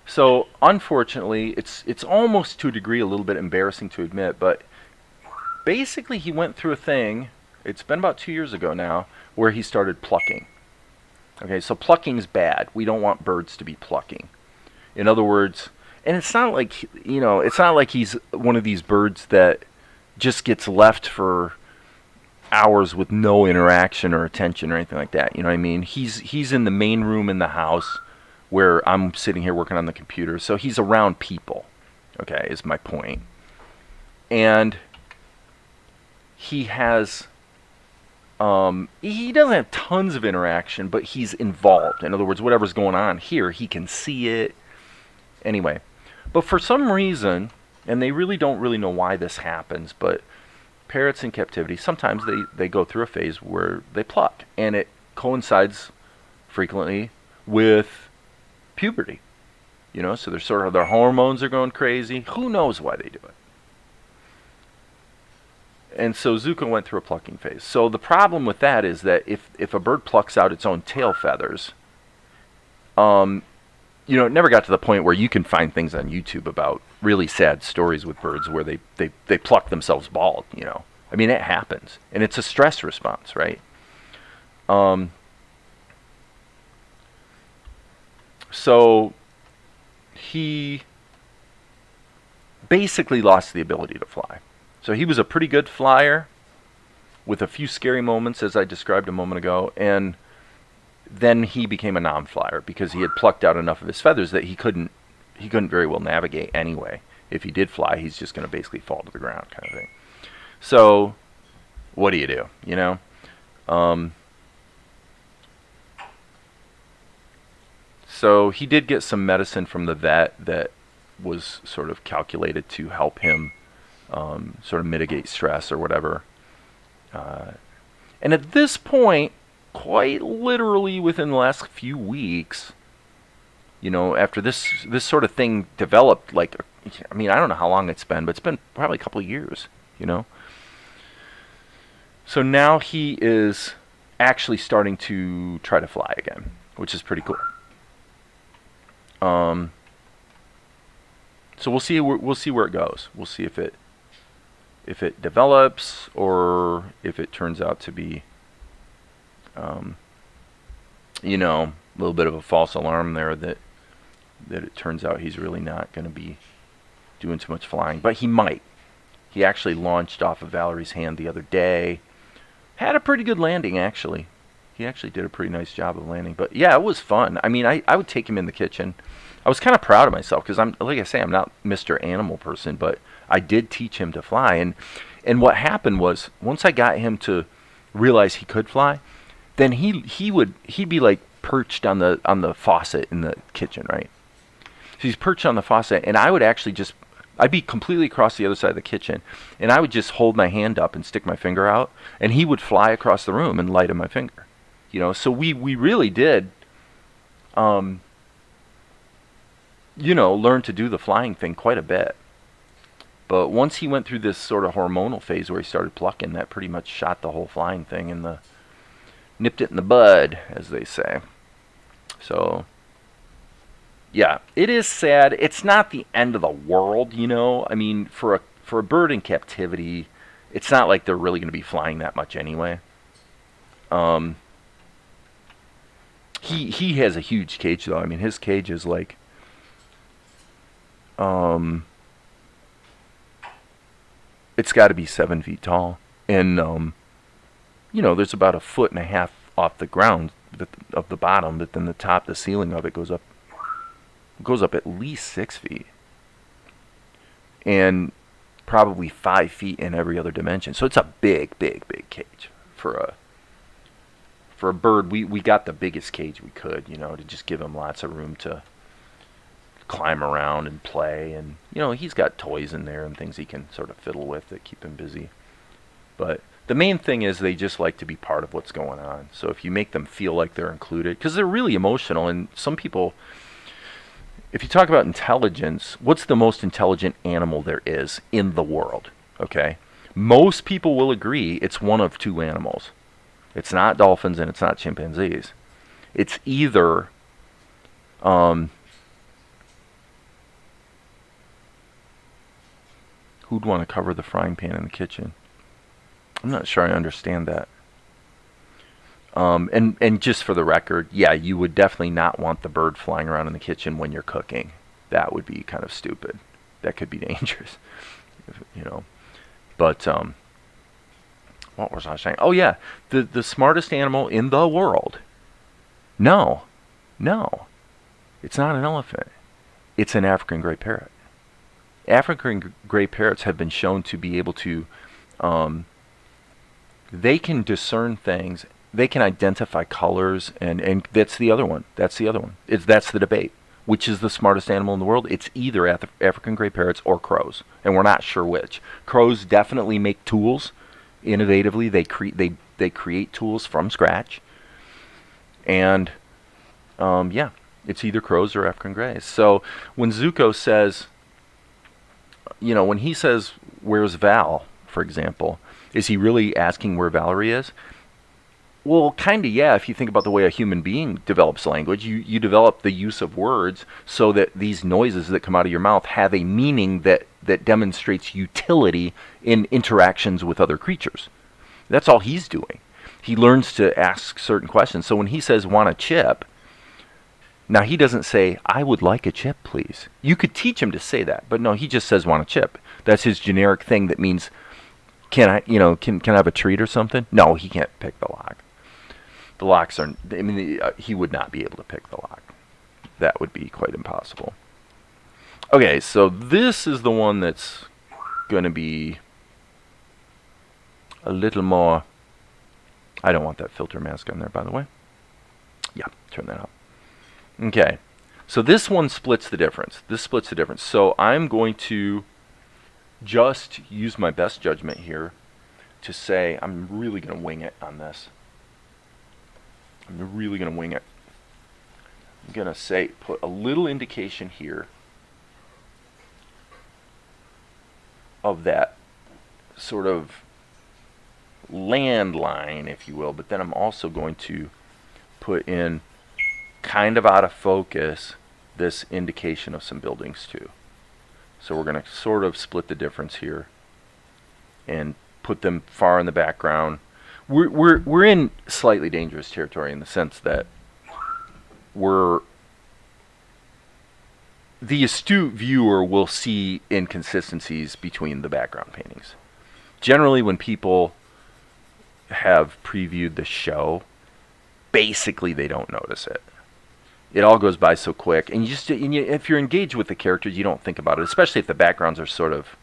So, unfortunately, it's almost to a degree a little bit embarrassing to admit, but basically he went through a thing, it's been about 2 years ago now, where he started plucking. Okay, so plucking's bad. We don't want birds to be plucking. In other words, and it's not like, it's not like he's one of these birds that just gets left for hours with no interaction or attention or anything like that. You know what I mean? He's in the main room in the house where I'm sitting here working on the computer. So he's around people, okay, is my point. And he has, he doesn't have tons of interaction, but he's involved. In other words, whatever's going on here, he can see it. Anyway, but for some reason, and they really don't really know why this happens, but parrots in captivity, sometimes they go through a phase where they pluck, and it coincides frequently with puberty. So they're sort of, their hormones are going crazy. Who knows why they do it? And so Zuko went through a plucking phase. So the problem with that is that if a bird plucks out its own tail feathers, it never got to the point where you can find things on YouTube about really sad stories with birds where they pluck themselves bald, I mean, it happens. And it's a stress response, right? So he basically lost the ability to fly. So he was a pretty good flyer with a few scary moments, as I described a moment ago, and then he became a non-flyer because he had plucked out enough of his feathers that he couldn't very well navigate anyway. If he did fly, he's just going to basically fall to the ground, kind of thing. So, what do you do? So he did get some medicine from the vet that was sort of calculated to help him sort of mitigate stress or whatever. And at this point, quite literally within the last few weeks, after this sort of thing developed, I don't know how long it's been, but it's been probably a couple of years, So now he is actually starting to try to fly again, which is pretty cool. So we'll see where it goes. We'll see if it develops or if it turns out to be a little bit of a false alarm there that it turns out he's really not going to be doing too much flying. But he might. He actually launched off of Valerie's hand the other day. Had a pretty good landing, actually. He actually did a pretty nice job of landing. But yeah, it was fun. I mean, I would take him in the kitchen. I was kind of proud of myself because I'm not Mr. Animal person, but I did teach him to fly. And what happened was, once I got him to realize he could fly, then he'd be like perched on the faucet in the kitchen, right? So he's perched on the faucet, and I would actually I'd be completely across the other side of the kitchen, and I would just hold my hand up and stick my finger out, and he would fly across the room and light on my finger. So we really did, learn to do the flying thing quite a bit. But once he went through this sort of hormonal phase where he started plucking, that pretty much shot the whole flying thing nipped it in the bud, as they say. So, yeah, it is sad. It's not the end of the world, I mean, for a bird in captivity, it's not like they're really going to be flying that much anyway. He has a huge cage though. I mean, his cage is like, it's got to be 7 feet tall, and there's about 1.5 feet off the ground of the bottom, but then the ceiling of it goes up at least 6 feet, and probably 5 feet in every other dimension. So it's a big cage for a bird. We got the biggest cage we could, to just give him lots of room to climb around and play, and he's got toys in there and things he can sort of fiddle with that keep him busy. But the main thing is they just like to be part of what's going on. So if you make them feel like they're included, because they're really emotional, and some people, if you talk about intelligence, what's the most intelligent animal there is in the world? Okay, most people will agree it's one of two animals. It's not dolphins and it's not chimpanzees. It's either who'd want to cover the frying pan in the kitchen? I'm not sure I understand that. And just for the record, yeah, you would definitely not want the bird flying around in the kitchen when you're cooking. That would be kind of stupid. That could be dangerous, But what was I saying? Oh yeah, the smartest animal in the world. No, it's not an elephant. It's an African gray parrot. African gray parrots have been shown to be able to, they can discern things, they can identify colors, and that's the other one. That's the debate. Which is the smartest animal in the world? It's either African gray parrots or crows, and we're not sure which. Crows definitely make tools innovatively. They create tools from scratch, and it's either crows or African grays. So when Zuko says, when he says, "Where's Val?" for example, is he really asking where Valerie is? Well, kind of, yeah. If you think about the way a human being develops language, you develop the use of words so that these noises that come out of your mouth have a meaning that demonstrates utility in interactions with other creatures. That's all he's doing. He learns to ask certain questions. So when he says, "Want a chip?" Now, he doesn't say, "I would like a chip, please." You could teach him to say that, but no, he just says, "Want a chip." That's his generic thing that means, can I have a treat or something? No, he can't pick the lock. The locks are, he would not be able to pick the lock. That would be quite impossible. Okay, so this is the one that's going to be a little more, I don't want that filter mask on there, by the way. Yeah, turn that up. Okay, so this one splits the difference. So I'm going to just use my best judgment here to say I'm really going to wing it on this. I'm really going to wing it. I'm going to say, put a little indication here of that sort of landline, if you will, but then I'm also going to put in, kind of out of focus, this indication of some buildings too. So we're going to sort of split the difference here and put them far in the background. We're in slightly dangerous territory in the sense that the astute viewer will see inconsistencies between the background paintings. Generally, when people have previewed the show, basically they don't notice it. It all goes by so quick, and if you're engaged with the characters, you don't think about it, especially if the backgrounds are sort of,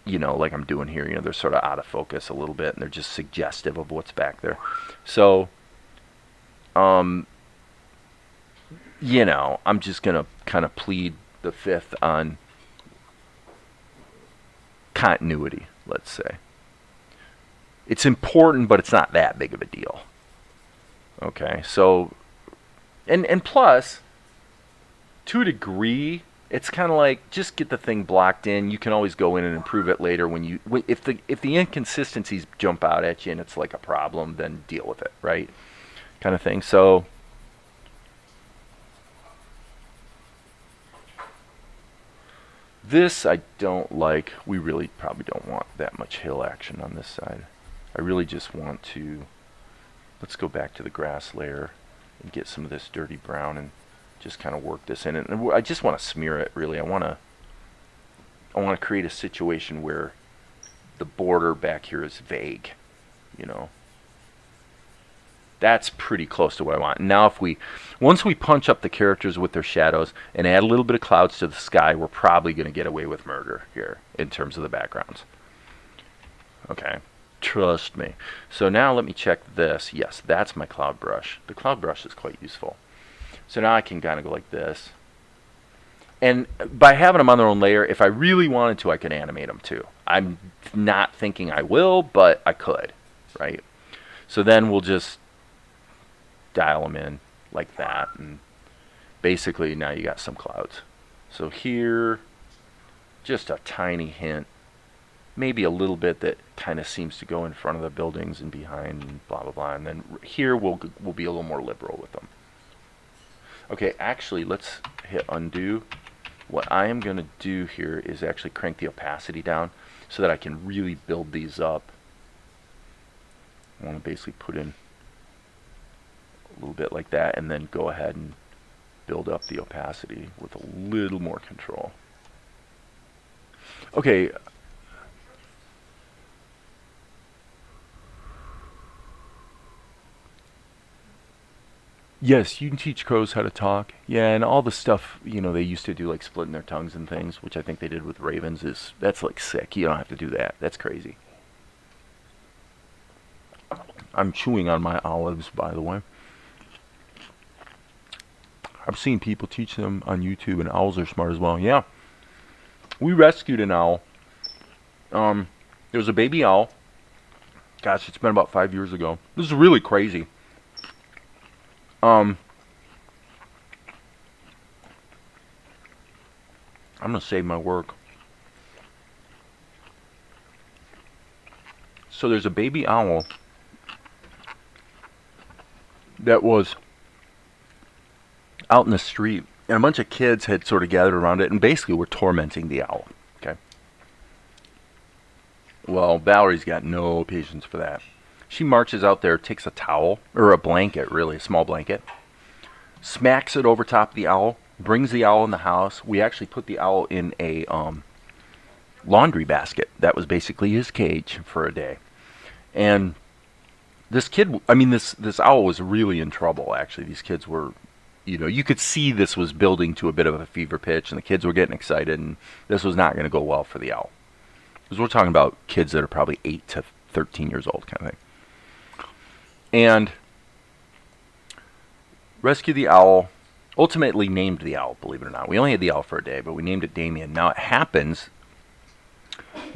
like I'm doing here, they're sort of out of focus a little bit, and they're just suggestive of what's back there. So, you know, I'm just going to kind of plead the fifth on continuity, let's say. It's important, but it's not that big of a deal. Okay, so, and plus, to a degree, it's kind of like, just get the thing blocked in. You can always go in and improve it later if the inconsistencies jump out at you and it's like a problem, then deal with it, right? Kind of thing. So, this I don't like. We really probably don't want that much hill action on this side. I really just want to, let's go back to the grass layer and get some of this dirty brown and just kind of work this in. And I just want to smear it, really. I want to create a situation where the border back here is vague, you know. That's pretty close to what I want. Now once we punch up the characters with their shadows and add a little bit of clouds to the sky, we're probably going to get away with murder here in terms of the backgrounds. Okay, trust me. So now let me check this. Yes, that's my cloud brush. The cloud brush is quite useful. So now I can kind of go like this. And by having them on their own layer, if I really wanted to, I could animate them too. I'm not thinking I will, but I could, right? So then we'll just dial them in like that, and basically now you got some clouds. So here, just a tiny hint, maybe a little bit that kind of seems to go in front of the buildings and behind and blah blah blah, and then here we'll be a little more liberal with them. Okay, actually let's hit undo. What I am going to do here is actually crank the opacity down so that I can really build these up. I want to basically put in a little bit like that and then go ahead and build up the opacity with a little more control. Okay. Yes, you can teach crows how to talk. Yeah, and all the stuff, you know, they used to do, like splitting their tongues and things, which I think they did with ravens, that's like sick. You don't have to do that. That's crazy. I'm chewing on my olives, by the way. I've seen people teach them on YouTube, and owls are smart as well. Yeah. We rescued an owl. There was a baby owl. Gosh, it's been about 5 years ago. This is really crazy. I'm going to save my work. So there's a baby owl that was out in the street, and a bunch of kids had sort of gathered around it and basically were tormenting the owl. Okay. Well, Valerie's got no patience for that. She marches out there, takes a towel, or a blanket, really, a small blanket, smacks it over top of the owl, brings the owl in the house. We actually put the owl in a laundry basket. That was basically his cage for a day. And this kid, I mean, this owl was really in trouble, actually. These kids were, you know, you could see this was building to a bit of a fever pitch, and the kids were getting excited, and this was not going to go well for the owl. Because we're talking about kids that are probably 8 to 13 years old kind of thing. And rescued the owl, ultimately named the owl, believe it or not. We only had the owl for a day, but we named it Damien. Now it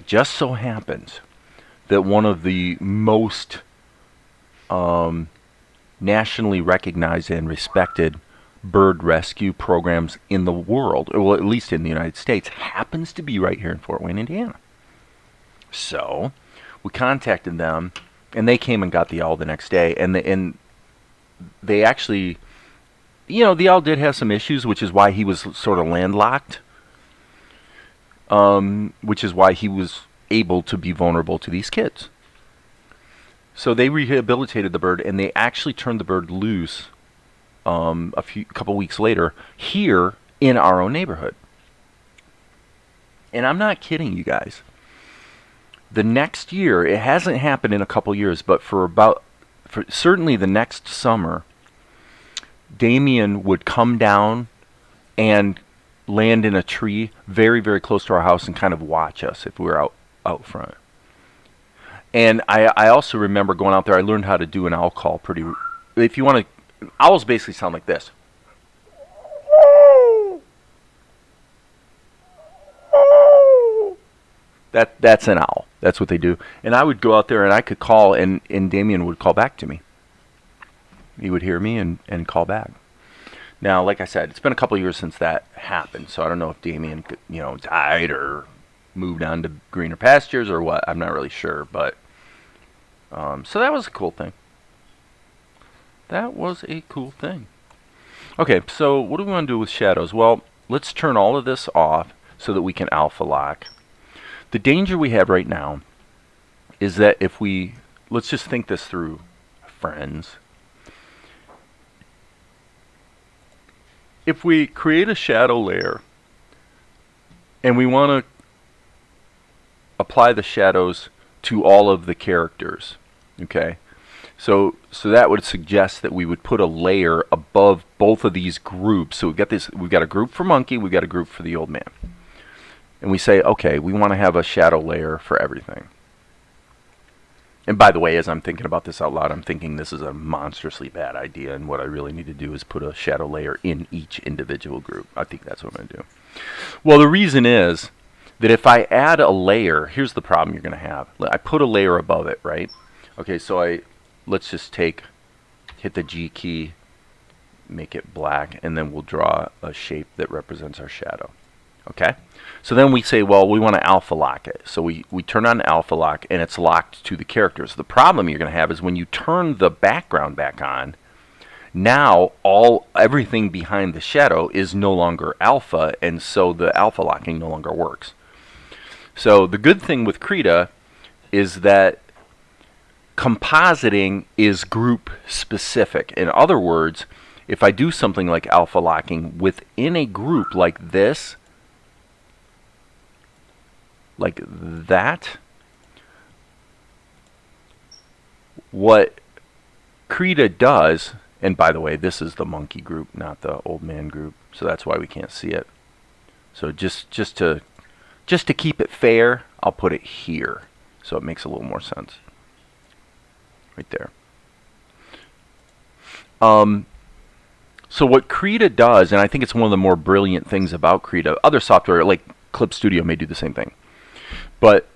just so happens, that one of the most nationally recognized and respected bird rescue programs in the world, or well, at least in the United States, happens to be right here in Fort Wayne, Indiana. So we contacted them, and they came and got the owl the next day, and they actually, you know, the owl did have some issues, which is why he was sort of landlocked, which is why he was able to be vulnerable to these kids. So they rehabilitated the bird, and they actually turned the bird loose a couple weeks later here in our own neighborhood. And I'm not kidding you guys. The next year, it hasn't happened in a couple years, but for certainly the next summer, Damien would come down and land in a tree very, very close to our house and kind of watch us if we were out front. And I also remember going out there, I learned how to do an owl call if you want to, owls basically sound like this. That's an owl. That's what they do. And I would go out there and I could call, and Damien would call back to me. He would hear me and call back. Now, like I said, it's been a couple of years since that happened, so I don't know if Damien, died or moved on to greener pastures or what. I'm not really sure, but so that was a cool thing. That was a cool thing. Okay, so what do we want to do with shadows? Well, let's turn all of this off so that we can alpha lock. The danger we have right now is that let's just think this through, friends. If we create a shadow layer and we want to apply the shadows to all of the characters, okay? So that would suggest that we would put a layer above both of these groups. So we've got a group for Monkey, we've got a group for the old man. And we say, okay, we want to have a shadow layer for everything. And by the way, as I'm thinking about this out loud, I'm thinking this is a monstrously bad idea, and what I really need to do is put a shadow layer in each individual group. I think that's what I'm going to do. Well, the reason is that if I add a layer, here's the problem you're going to have. I put a layer above it, right? Okay, so let's just hit the G key, make it black, and then we'll draw a shape that represents our shadow. Okay? So then we say, well, we want to alpha lock it. So we turn on alpha lock, and it's locked to the characters. The problem you're going to have is when you turn the background back on, now everything behind the shadow is no longer alpha, and so the alpha locking no longer works. So the good thing with Krita is that compositing is group specific. In other words, if I do something like alpha locking within a group like this, like that, what Krita does, and by the way, this is the monkey group, not the old man group, so that's why we can't see it. So just to keep it fair, I'll put it here, so it makes a little more sense. Right there. So what Krita does, and I think it's one of the more brilliant things about Krita, other software like Clip Studio may do the same thing, but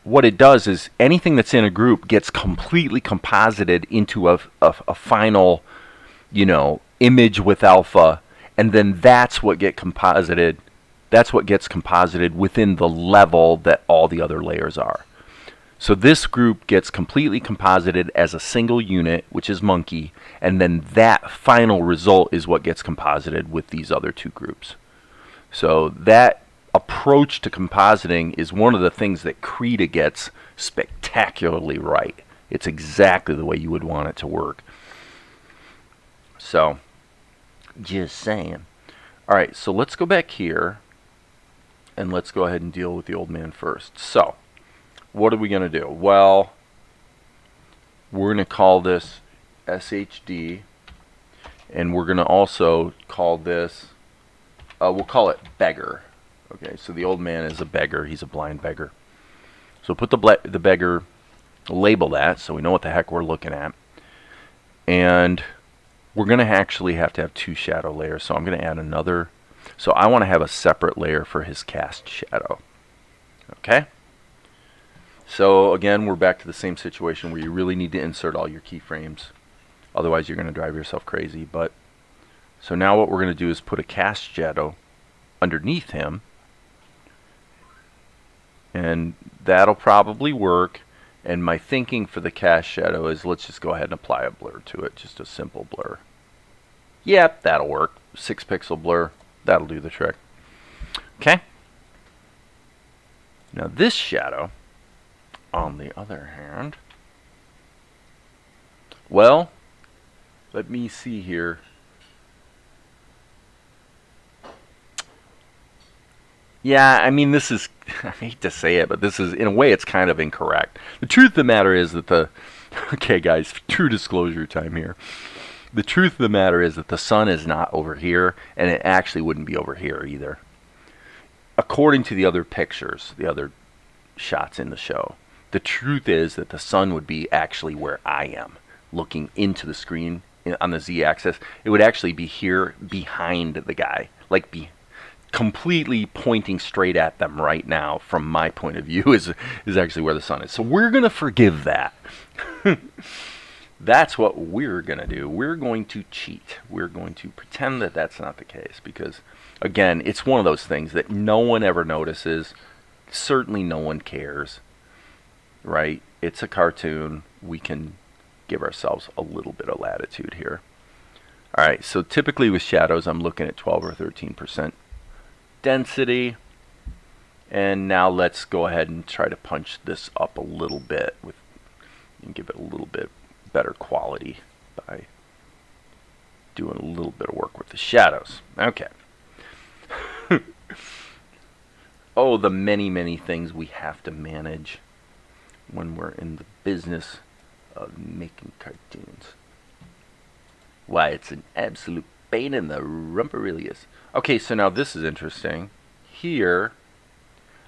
what it does is anything that's in a group gets completely composited into a final, image with alpha, and then that's what gets composited within the level that all the other layers are. So this group gets completely composited as a single unit, which is monkey, and then that final result is what gets composited with these other two groups. So that approach to compositing is one of the things that Krita gets spectacularly right. It's exactly the way you would want it to work. So, just saying. Alright, so let's go back here, and let's go ahead and deal with the old man first. So, what are we going to do? Well, we're going to call this SHD, and we're going to also call this, we'll call it beggar. Okay, so the old man is a beggar. He's a blind beggar. So put the beggar, label that so we know what the heck we're looking at. And we're going to actually have to have two shadow layers. So I'm going to add another. So I want to have a separate layer for his cast shadow. Okay? So again, we're back to the same situation where you really need to insert all your keyframes. Otherwise, you're going to drive yourself crazy. But so now what we're going to do is put a cast shadow underneath him. And that'll probably work. And my thinking for the cast shadow is let's just go ahead and apply a blur to it. Just a simple blur. Yep, that'll work. 6 pixel blur. That'll do the trick. Okay. Now this shadow, on the other hand, well, let me see here. Yeah, I mean, this is, I hate to say it, but this is, in a way, it's kind of incorrect. The truth of the matter is that okay guys, true disclosure time here. The truth of the matter is that the sun is not over here, and it actually wouldn't be over here either. According to the other pictures, the other shots in the show, the truth is that the sun would be actually where I am, looking into the screen on the Z-axis. It would actually be here behind the guy, like completely pointing straight at them right now, from my point of view, is actually where the sun is. So we're going to forgive that. That's what we're going to do. We're going to cheat. We're going to pretend that that's not the case, because, again, it's one of those things that no one ever notices. Certainly no one cares, right? It's a cartoon. We can give ourselves a little bit of latitude here. All right, so typically with shadows, I'm looking at 12 or 13% density. And now let's go ahead and try to punch this up a little bit and give it a little bit better quality by doing a little bit of work with the shadows. Okay. Oh, the many, many things we have to manage when we're in the business of making cartoons. Why, it's an absolute pain in the rumperilius. Okay, so now this is interesting. Here,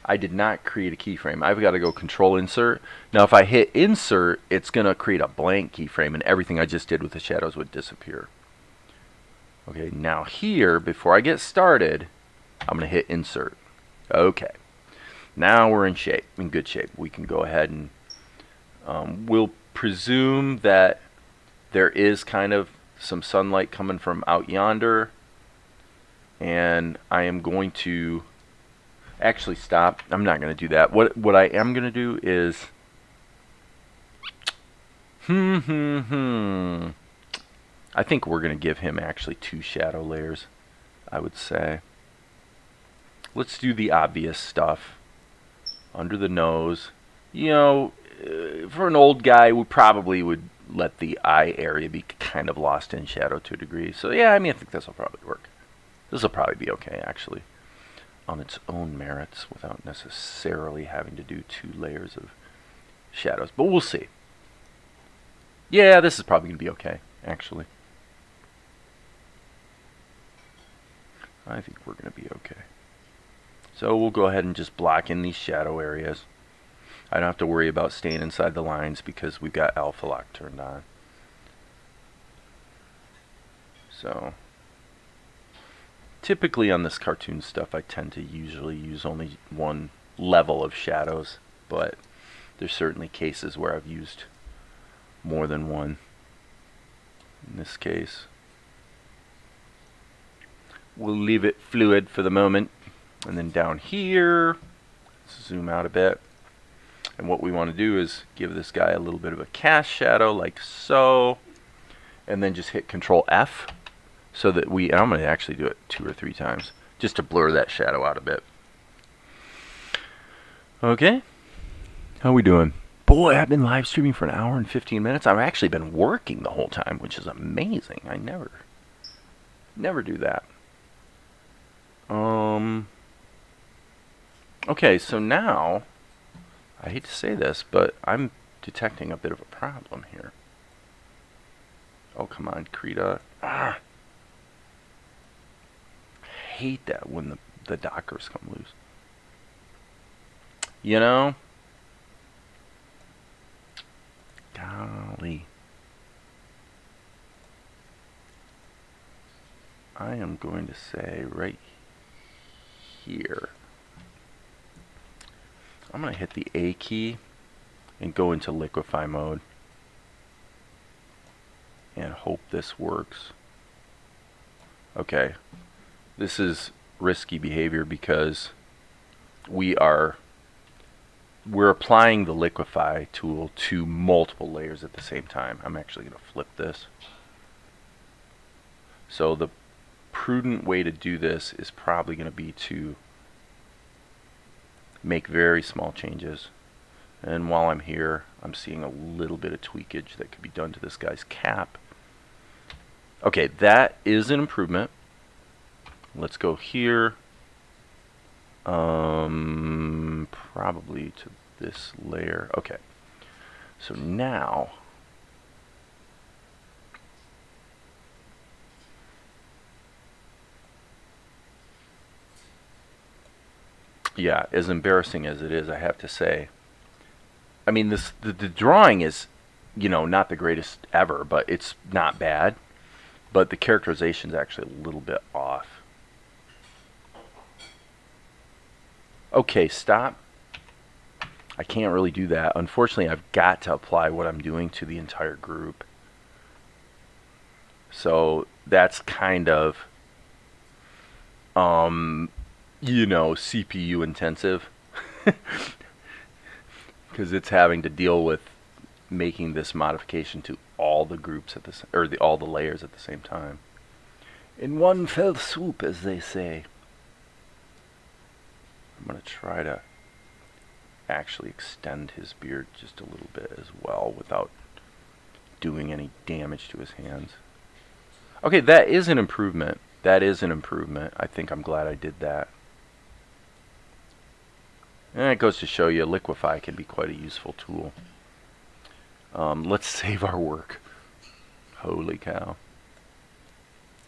I did not create a keyframe. I've got to go Control Insert. Now, if I hit Insert, it's going to create a blank keyframe, and everything I just did with the shadows would disappear. Okay, now here, before I get started, I'm going to hit Insert. Okay, now we're in good shape. We can go ahead and we'll presume that there is kind of some sunlight coming from out yonder, and I am going to actually stop. I'm not going to do that. What I am going to do is I think we're going to give him actually 2 shadow layers, I would say. Let's do the obvious stuff. Under the nose. You know, for an old guy, we probably would let the eye area be kind of lost in shadow to a degree. So yeah, I mean, I think this will probably work. This will probably be okay, actually, on its own merits, without necessarily having to do 2 layers of shadows. But we'll see. Yeah, this is probably going to be okay, actually. I think we're going to be okay. So we'll go ahead and just block in these shadow areas. I don't have to worry about staying inside the lines because we've got alpha lock turned on. So typically on this cartoon stuff, I tend to usually use only one level of shadows, but there's certainly cases where I've used more than one. In this case, we'll leave it fluid for the moment. And then down here, zoom out a bit. And what we want to do is give this guy a little bit of a cast shadow, like so. And then just hit Control F, so that and I'm going to actually do it 2 or 3 times, just to blur that shadow out a bit. Okay. How we doing? Boy, I've been live streaming for 1 hour and 15 minutes. I've actually been working the whole time, which is amazing. I never do that. Okay, so now, I hate to say this, but I'm detecting a bit of a problem here. Oh, come on, Krita. I hate that when the dockers come loose. You know? Golly. I am going to say right here. I'm going to hit the A key and go into liquefy mode and hope this works. Okay, this is risky behavior because we're applying the liquefy tool to multiple layers at the same time. I'm actually going to flip this. So the prudent way to do this is probably going to be to make very small changes. And while I'm here, I'm seeing a little bit of tweakage that could be done to this guy's cap. Okay, that is an improvement. Let's go here. Probably to this layer. Okay. So now yeah, as embarrassing as it is, I have to say, I mean, the drawing is, you know, not the greatest ever, but it's not bad. But the characterization is actually a little bit off. Okay, stop. I can't really do that. Unfortunately, I've got to apply what I'm doing to the entire group. So that's kind of, CPU intensive. Because it's having to deal with making this modification to all the groups all the layers at the same time. In one fell swoop, as they say. I'm going to try to actually extend his beard just a little bit as well without doing any damage to his hands. Okay, that is an improvement. I think I'm glad I did that. And it goes to show you liquefy can be quite a useful tool. Let's save our work. Holy cow.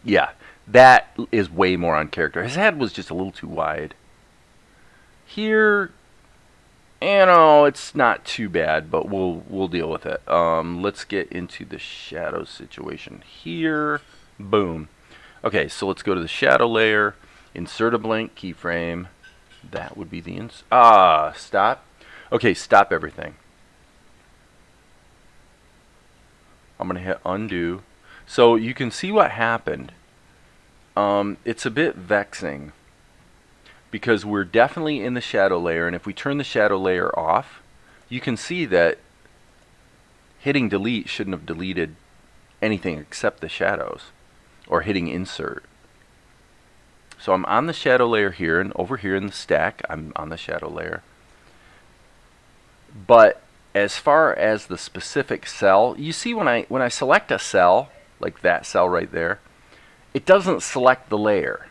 Yeah, that is way more on character. His head was just a little too wide. Here, it's not too bad, but we'll deal with it. Let's get into the shadow situation here. Boom. Okay, so let's go to the shadow layer, insert a blank keyframe. That would be the stop. Okay, stop everything. I'm going to hit undo. So you can see what happened. It's a bit vexing because we're definitely in the shadow layer, and if we turn the shadow layer off, you can see that hitting delete shouldn't have deleted anything except the shadows, or hitting insert. So I'm on the shadow layer here, and over here in the stack, I'm on the shadow layer. But as far as the specific cell, you see when I select a cell, like that cell right there, it doesn't select the layer.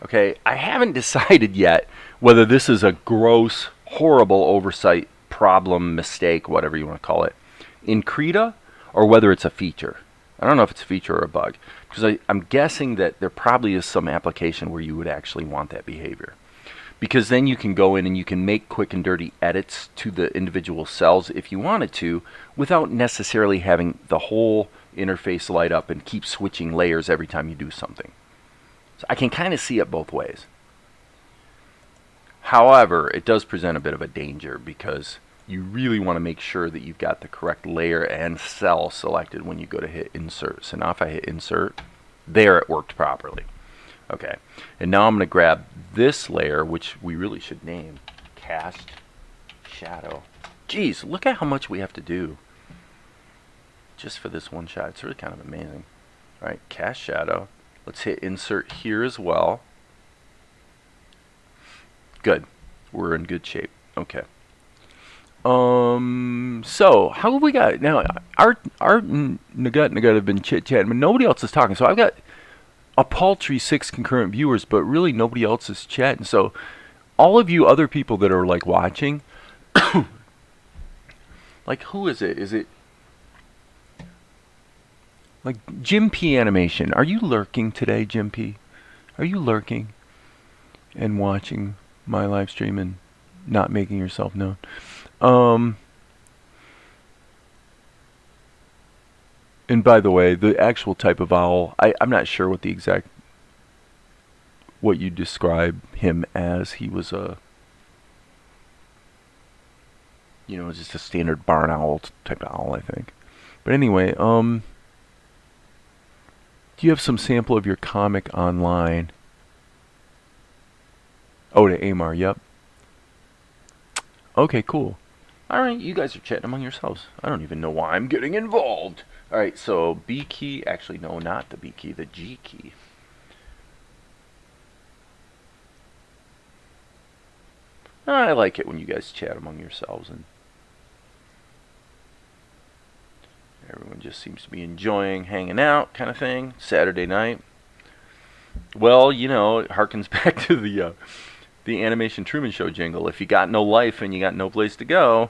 Okay, I haven't decided yet whether this is a gross, horrible oversight, problem, mistake, whatever you want to call it, in Krita, or whether it's a feature. I don't know if it's a feature or a bug, because I'm guessing that there probably is some application where you would actually want that behavior. Because then you can go in and you can make quick and dirty edits to the individual cells if you wanted to, without necessarily having the whole interface light up and keep switching layers every time you do something. So I can kind of see it both ways. However, it does present a bit of a danger because you really want to make sure that you've got the correct layer and cell selected when you go to hit insert. So now if I hit insert, there it worked properly. Okay, and now I'm going to grab this layer, which we really should name cast shadow. Geez, look at how much we have to do just for this one shot. It's really kind of amazing. All right, cast shadow. Let's hit insert here as well. Good. We're in good shape. Okay. So how have we got now? Art and Nagut have been chit-chatting, but nobody else is talking. So I've got a paltry 6 concurrent viewers, but really nobody else is chatting. So all of you other people that are like watching, like who is it? Is it like Jim P Animation? Are you lurking today, Jim P? Are you lurking and watching my live stream and not making yourself known? And by the way, the actual type of owl, I'm not sure what what you describe him as. He was just a standard barn owl type of owl, I think. But anyway, do you have some sample of your comic online? Oh, to Amar, yep. Okay, cool. All right, you guys are chatting among yourselves. I don't even know why I'm getting involved. All right, so B key. Actually, no, not the B key, the G key. I like it when you guys chat among yourselves and everyone just seems to be enjoying hanging out kind of thing. Saturday night. Well, it harkens back to the animation Truman Show jingle. If you got no life and you got no place to go,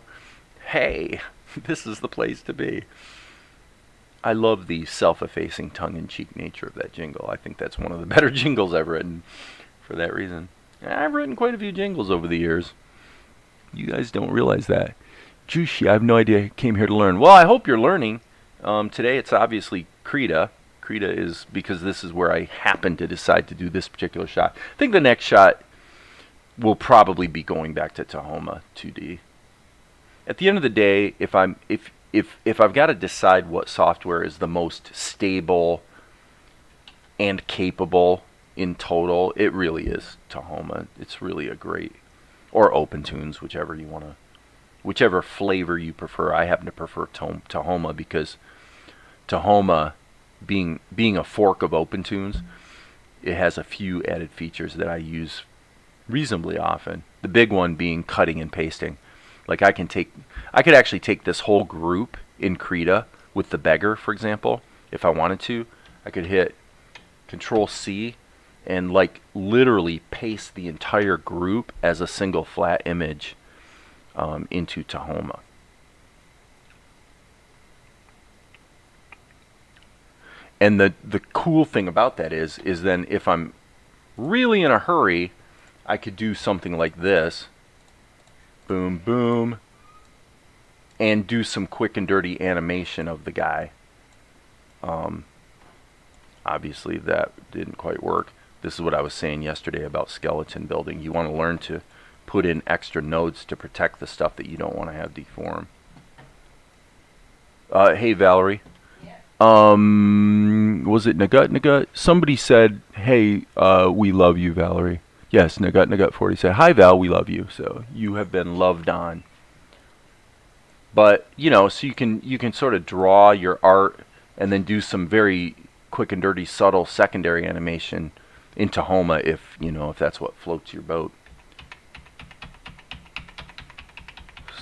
hey, this is the place to be. I love the self-effacing, tongue-in-cheek nature of that jingle. I think that's one of the better jingles I've written for that reason. I've written quite a few jingles over the years. You guys don't realize that. Jushi, I have no idea. I came here to learn. Well, I hope you're learning. Today it's obviously Krita. Krita is because this is where I happen to decide to do this particular shot. I think the next shot, we'll probably be going back to Tahoma 2D. At the end of the day, if I've got to decide what software is the most stable and capable in total, it really is Tahoma. It's really a great, or OpenTunes, whichever flavor you prefer. I happen to prefer Tahoma because Tahoma, being a fork of OpenTunes, it has a few added features that I use reasonably often. The big one being cutting and pasting. Like I could actually take this whole group in Krita with the beggar, for example, if I wanted to. I could hit Control C and like literally paste the entire group as a single flat image into Tahoma. And the cool thing about that is then if I'm really in a hurry, I could do something like this. Boom, boom. And do some quick and dirty animation of the guy. Obviously that didn't quite work. This is what I was saying yesterday about skeleton building. You want to learn to put in extra nodes to protect the stuff that you don't want to have deform. Hey Valerie. Was it Nagut? Somebody said, hey, we love you, Valerie. Yes, Nagut40 said, hi Val, we love you. So you have been loved on. But, so you can sort of draw your art and then do some very quick and dirty, subtle secondary animation in Tahoma if that's what floats your boat.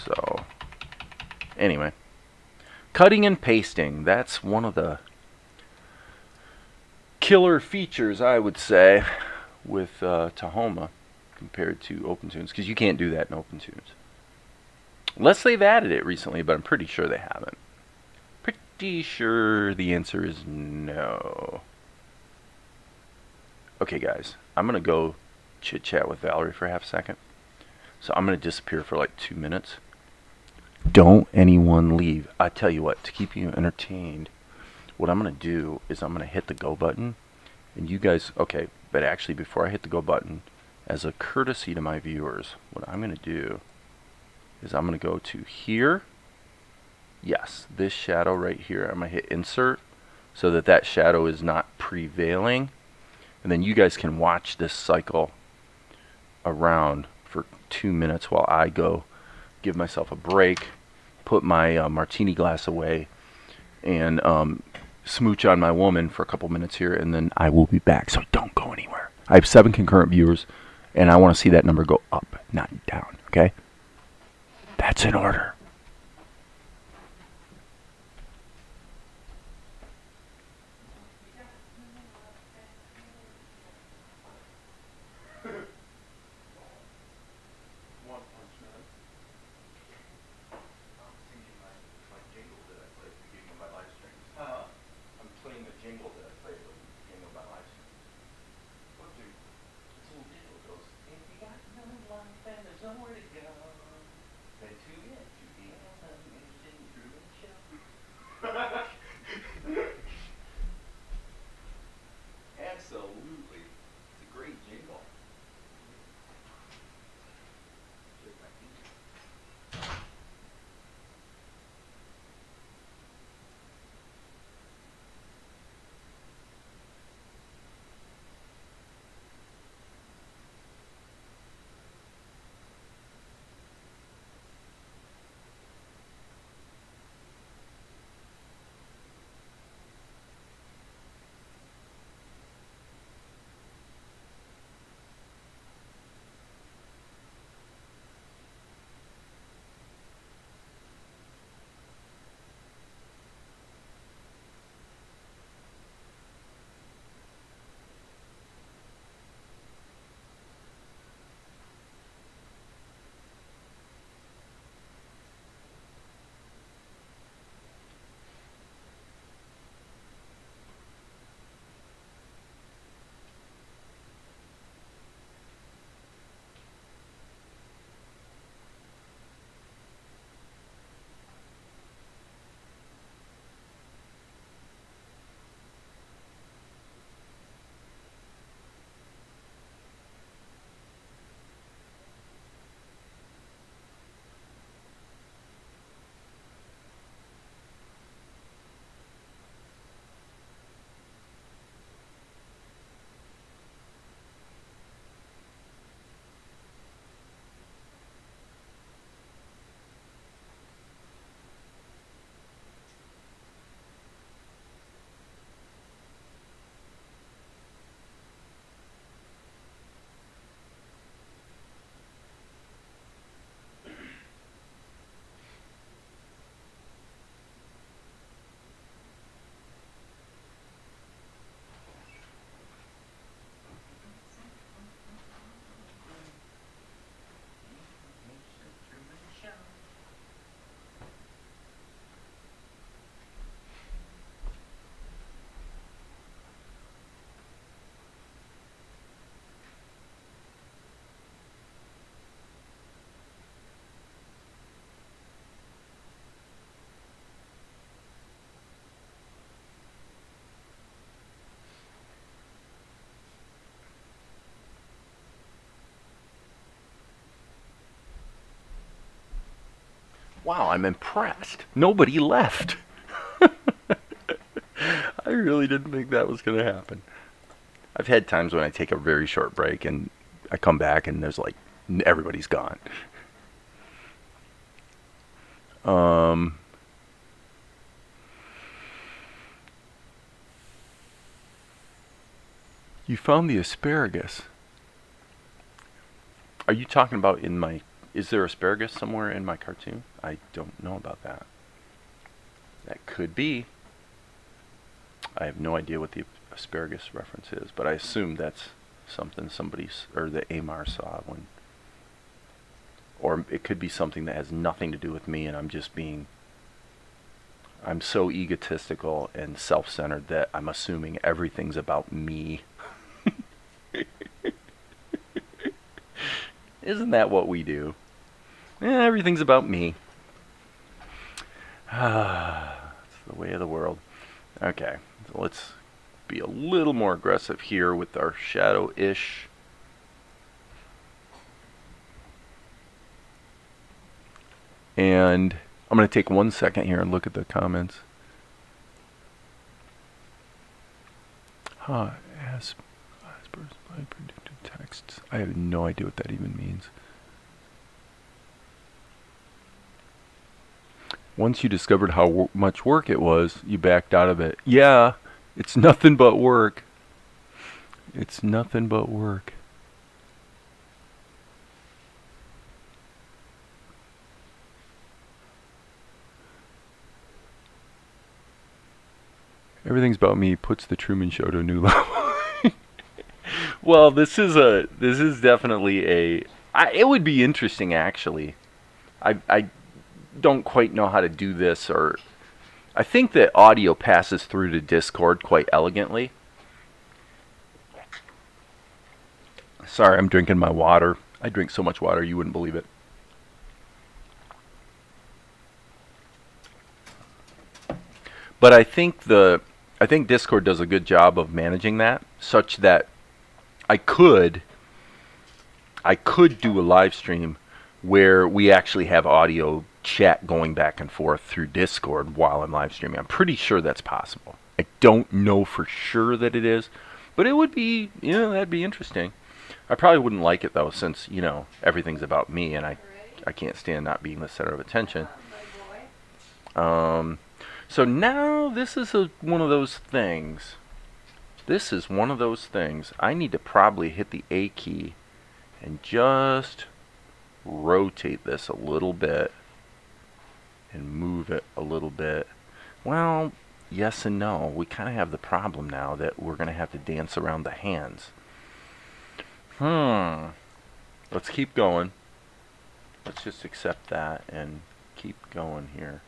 So, anyway. Cutting and pasting, that's one of the killer features, I would say, with Tahoma compared to OpenTunes, because you can't do that in OpenTunes. Unless they've added it recently, but I'm pretty sure they haven't. Pretty sure the answer is no. Okay, guys, I'm going to go chit-chat with Valerie for half a second. So I'm going to disappear for like 2 minutes. Don't anyone leave. I tell you what, to keep you entertained, what I'm going to do is I'm going to hit the go button. And you guys, okay, but actually before I hit the go button, as a courtesy to my viewers, what I'm going to do is I'm going to go to here. Yes, this shadow right here. I'm going to hit insert so that shadow is not prevailing. And then you guys can watch this cycle around for 2 minutes while I go give myself a break, put my martini glass away, and smooch on my woman for a couple minutes here, and then I will be back. So don't go anywhere. I have 7 concurrent viewers, and I want to see that number go up, not down, okay? That's in order. Nowhere to go. Then tune in to Wow, I'm impressed. Nobody left. I really didn't think that was going to happen. I've had times when I take a very short break and I come back and there's like everybody's gone. You found the asparagus. Are you talking about in my... Is there asparagus somewhere in my cartoon? I don't know about that. That could be. I have no idea what the asparagus reference is, but I assume that's something somebody's... Or that Amar saw when... Or it could be something that has nothing to do with me and I'm just being... I'm so egotistical and self-centered that I'm assuming everything's about me. Isn't that what we do? Everything's about me. It's the way of the world. Okay, so let's be a little more aggressive here with our shadow-ish. And I'm going to take 1 second here and look at the comments. As by predicted texts. I have no idea what that even means. Once you discovered how much work it was, you backed out of it. Yeah, it's nothing but work. It's nothing but work. Everything's about me puts the Truman Show to a new level. Well, this is definitely a... it would be interesting, actually. I don't quite know how to do this, or... I think that audio passes through to Discord quite elegantly. Sorry, I'm drinking my water. I drink so much water, you wouldn't believe it. But I think Discord does a good job of managing that, such that I could do a live stream where we actually have audio chat going back and forth through Discord while I'm live streaming. I'm pretty sure that's possible. I don't know for sure that it is, but it would be, that'd be interesting. I probably wouldn't like it though, since, everything's about me and I can't stand not being the center of attention. So now this is one of those things. This is one of those things. I need to probably hit the A key and just rotate this a little bit and move it a little bit. Well, yes and no. We kind of have the problem now that we're going to have to dance around the hands. Let's keep going. Let's just accept that and keep going here.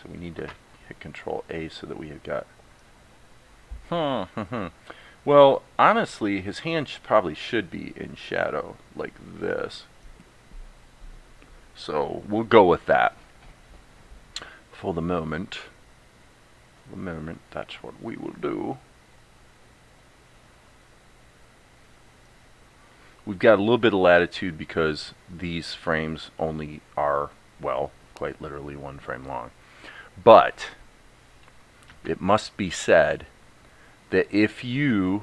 So we need to hit Control A so that we have got... Well, honestly, his hand probably should be in shadow, like this. So we'll go with that. For the moment, that's what we will do. We've got a little bit of latitude because these frames only are, well, quite literally 1 frame long. But it must be said that if I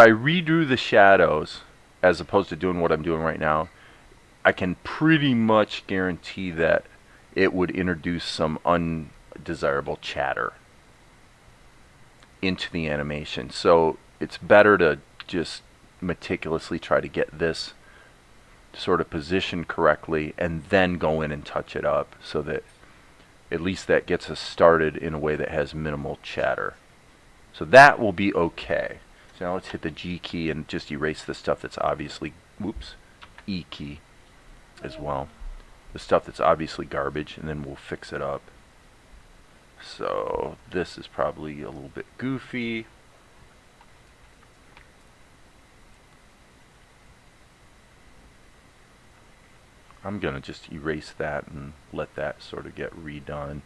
redo the shadows as opposed to doing what I'm doing right now, I can pretty much guarantee that it would introduce some undesirable chatter into the animation. So it's better to just meticulously try to get this sort of positioned correctly and then go in and touch it up so that at least that gets us started in a way that has minimal chatter. So that will be okay. So now let's hit the G key and just erase the stuff that's obviously, E key as well. The stuff that's obviously garbage, and then we'll fix it up. So this is probably a little bit goofy. I'm going to just erase that and let that sort of get redone.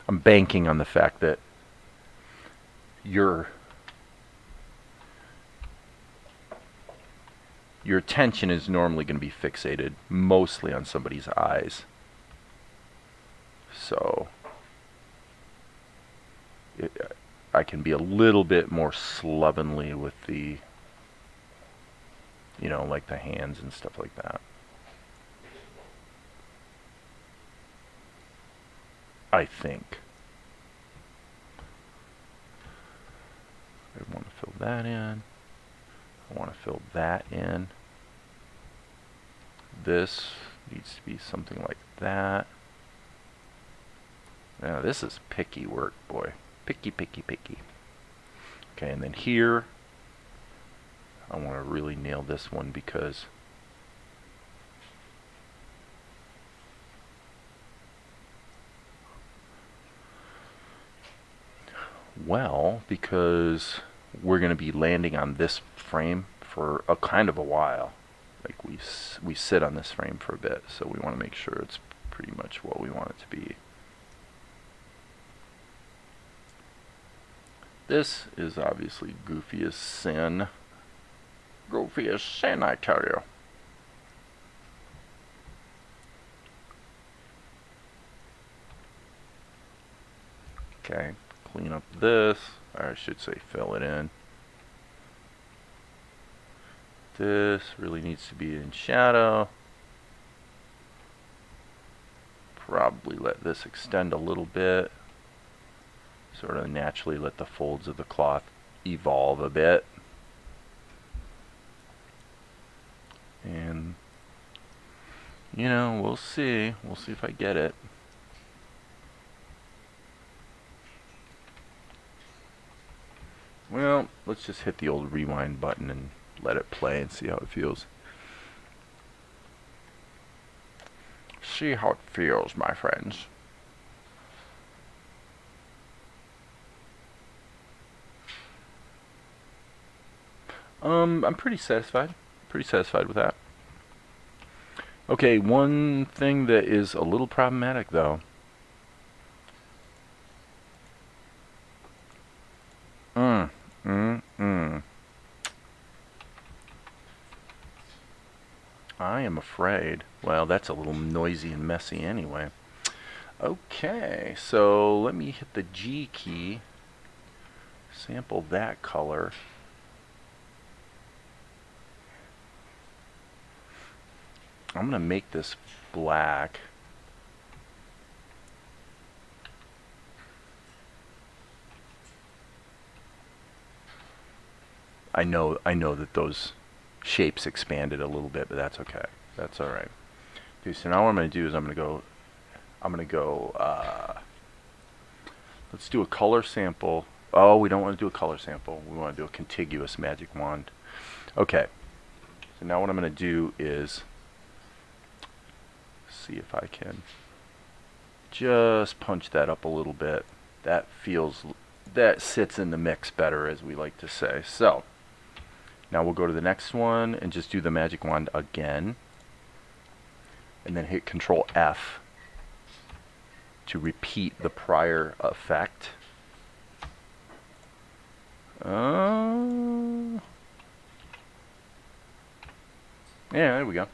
I'm banking on the fact that your attention is normally going to be fixated mostly on somebody's eyes. So I can be a little bit more slovenly with the, you know, like the hands and stuff like that. I think. I want to fill that in. I want to fill that in. This needs to be something like that. Now this is picky work, boy. Picky, picky, picky. Okay, and then here, I want to really nail this one because because we're going to be landing on this frame for a kind of a while. Like we sit on this frame for a bit, so we want to make sure it's pretty much what we want it to be. This is obviously goofy as sin. Goofy as sin, I tell you. Okay, clean up this. Or I should say fill it in. This really needs to be in shadow. Probably let this extend a little bit. Sort of naturally let the folds of the cloth evolve a bit. And, you know, we'll see. We'll see if I get it. Well, let's just hit the old rewind button and let it play and see how it feels. See how it feels, my friends. I'm pretty satisfied. Pretty satisfied with that. Okay, one thing that is a little problematic though. I am afraid. Well, that's a little noisy and messy anyway. Okay, so let me hit the G key. Sample that color. I'm going to make this black. I know that those shapes expanded a little bit, but that's okay. That's all right. Okay, so now what I'm going to do is I'm going to go, let's do a color sample. Oh, we don't want to do a color sample. We want to do a contiguous magic wand. Okay. So now what I'm going to do is see if I can just punch that up a little bit. That sits in the mix better, as we like to say. So now we'll go to the next one and just do the magic wand again, and then hit Control F to repeat the prior effect. Yeah, there we go.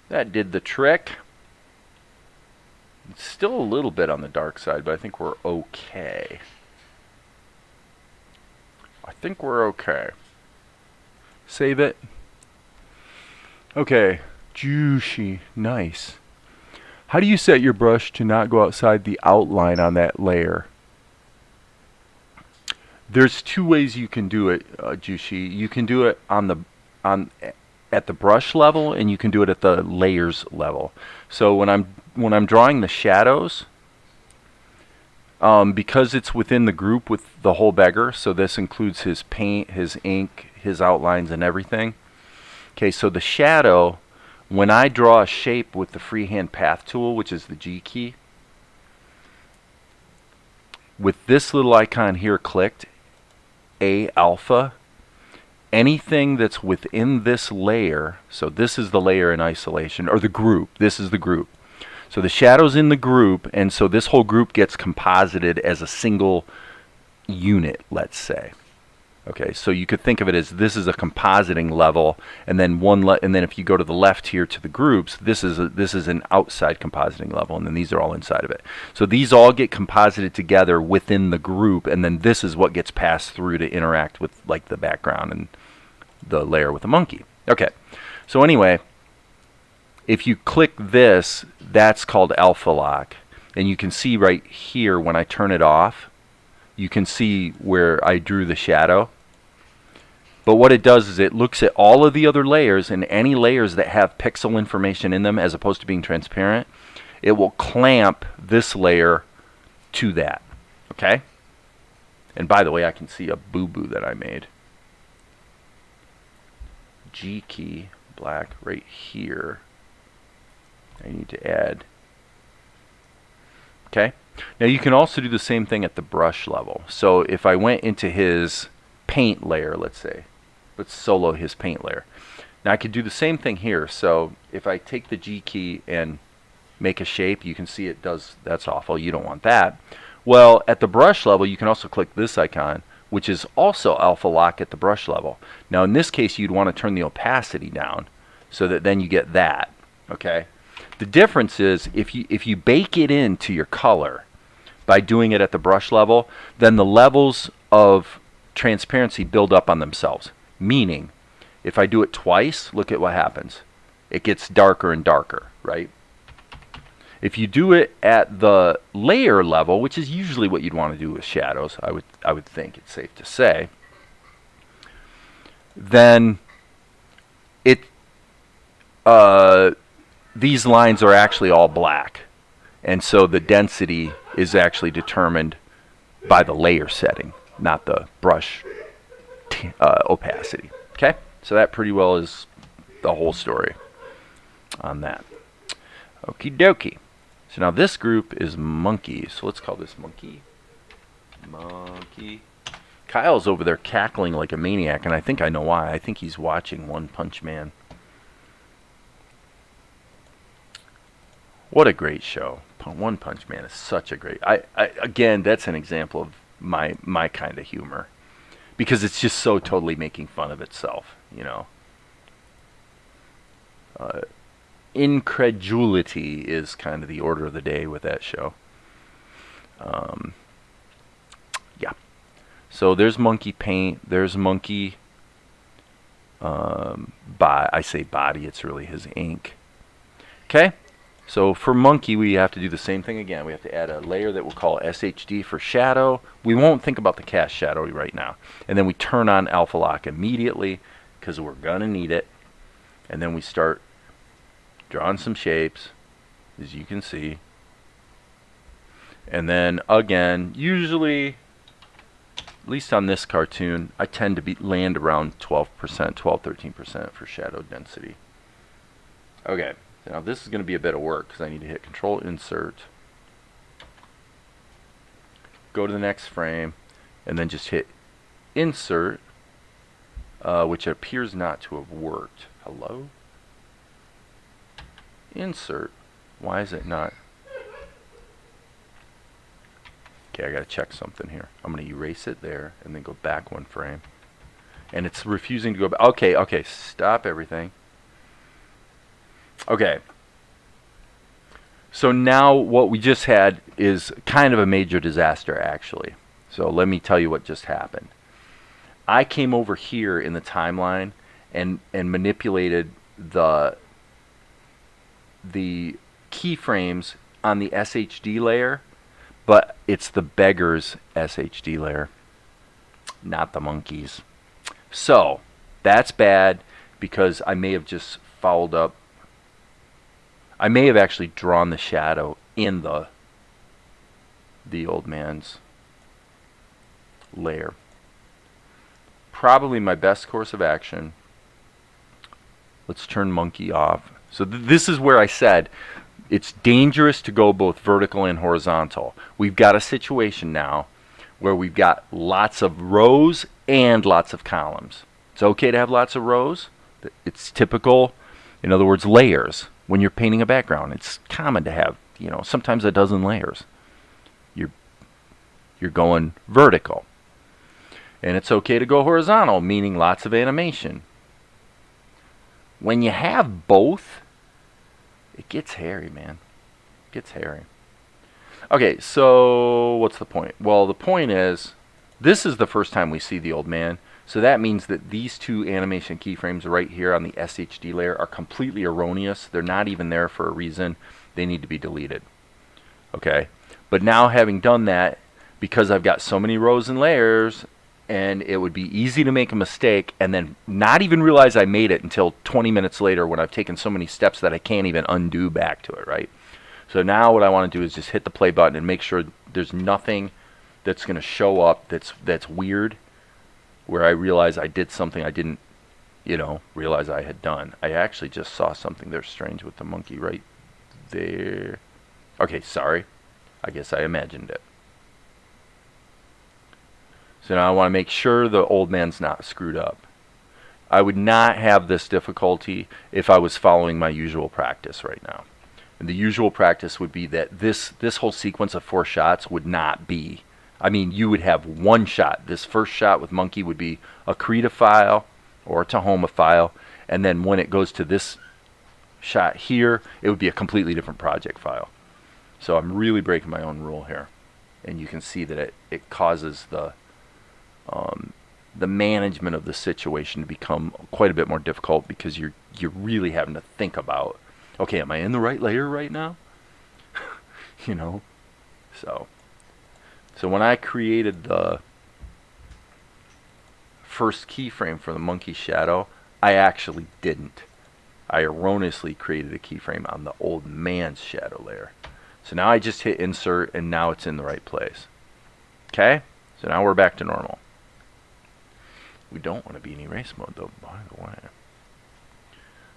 That did the trick. It's still a little bit on the dark side, but I think we're okay. I think we're okay. Save it. Okay, juicy, nice. How do you set your brush to not go outside the outline on that layer? There's two ways you can do it, Juicy. You can do it at the brush level, and you can do it at the layers level. So when I'm drawing the shadows, because it's within the group with the whole beggar, so this includes his paint, his ink, his outlines, and everything. Okay, so the shadow, when I draw a shape with the freehand path tool, which is the G key, with this little icon here clicked, A alpha, anything that's within this layer, so this is the layer in isolation, or the group, this is the group. So the shadow's in the group, and so this whole group gets composited as a single unit, let's say. Okay, so you could think of it as this is a compositing level, and then and then if you go to the left here to the groups, this is an outside compositing level, and then these are all inside of it. So these all get composited together within the group, and then this is what gets passed through to interact with like the background and the layer with the monkey. Okay, so anyway, if you click this, that's called alpha lock, and you can see right here when I turn it off, you can see where I drew the shadow. But what it does is it looks at all of the other layers, and any layers that have pixel information in them as opposed to being transparent, it will clamp this layer to that. Okay? And by the way, I can see a boo-boo that I made. G key, black, right here. I need to add. Okay? Now you can also do the same thing at the brush level. So if I went into his paint layer, let's say, let's solo his paint layer. Now I could do the same thing here. So if I take the G key and make a shape, you can see it does, that's awful, you don't want that. Well, at the brush level, you can also click this icon, which is also alpha lock at the brush level. Now in this case, you'd want to turn the opacity down so that then you get that, okay? The difference is if you bake it into your color by doing it at the brush level, then the levels of transparency build up on themselves. Meaning, if I do it twice, look at what happens. It gets darker and darker, right? If you do it at the layer level, which is usually what you'd want to do with shadows, I would think it's safe to say, then these lines are actually all black, and so the density is actually determined by the layer setting, not the brush opacity. Okay, so that pretty well is the whole story on that. Okie dokie. So now this group is monkey, so let's call this monkey. Monkey. Kyle's over there cackling like a maniac, and I think I know why. I think he's watching One Punch Man. What a great show. One Punch Man is such a great... again, that's an example of my kind of humor. Because it's just so totally making fun of itself, you know. Incredulity is kind of the order of the day with that show. Yeah. So there's monkey paint. There's monkey... I say body, it's really his ink. Okay? So for monkey, we have to do the same thing again. We have to add a layer that we'll call SHD for shadow. We won't think about the cast shadow right now. And then we turn on alpha lock immediately because we're going to need it. And then we start drawing some shapes, as you can see. And then again, usually, at least on this cartoon, I tend to land around 12%, 12-13% for shadow density. Okay. Now this is going to be a bit of work because I need to hit Control Insert, go to the next frame, and then just hit Insert, which appears not to have worked. Hello? Insert. Why is it not? Okay, I got to check something here. I'm going to erase it there and then go back one frame. And it's refusing to go back. Okay, stop everything. Okay, so now what we just had is kind of a major disaster, actually. So let me tell you what just happened. I came over here in the timeline and manipulated the keyframes on the SHD layer, but it's the beggar's SHD layer, not the monkey's. So that's bad because I may have just fouled up. I may have actually drawn the shadow in the old man's layer. Probably my best course of action. Let's turn monkey off. So this is where I said it's dangerous to go both vertical and horizontal. We've got a situation now where we've got lots of rows and lots of columns. It's okay to have lots of rows. It's typical, in other words, layers. When you're painting a background, it's common to have, sometimes a dozen layers. You're going vertical. And it's okay to go horizontal, meaning lots of animation. When you have both, it gets hairy, man. It gets hairy. Okay, so what's the point? Well, the point is, this is the first time we see the old man. So that means that these two animation keyframes right here on the SHD layer are completely erroneous. They're not even there for a reason. They need to be deleted. Okay, but now having done that, because I've got so many rows and layers, and it would be easy to make a mistake and then not even realize I made it until 20 minutes later when I've taken so many steps that I can't even undo back to it, right? So now what I want to do is just hit the play button and make sure there's nothing that's going to show up that's weird, where I realize I did something I didn't, realize I had done. I actually just saw something there strange with the monkey right there. Okay, sorry. I guess I imagined it. So now I want to make sure the old man's not screwed up. I would not have this difficulty if I was following my usual practice right now. And the usual practice would be that this whole sequence of 4 shots would not be, you would have one shot. This first shot with monkey would be a Krita file or a Tahoma file, and then when it goes to this shot here, it would be a completely different project file. So I'm really breaking my own rule here. And you can see that it causes the management of the situation to become quite a bit more difficult, because you're really having to think about, okay, am I in the right layer right now? So when I created the first keyframe for the monkey shadow, I actually didn't. I erroneously created a keyframe on the old man's shadow layer. So now I just hit insert, and now it's in the right place. Okay? So now we're back to normal. We don't want to be in erase mode, though, by the way.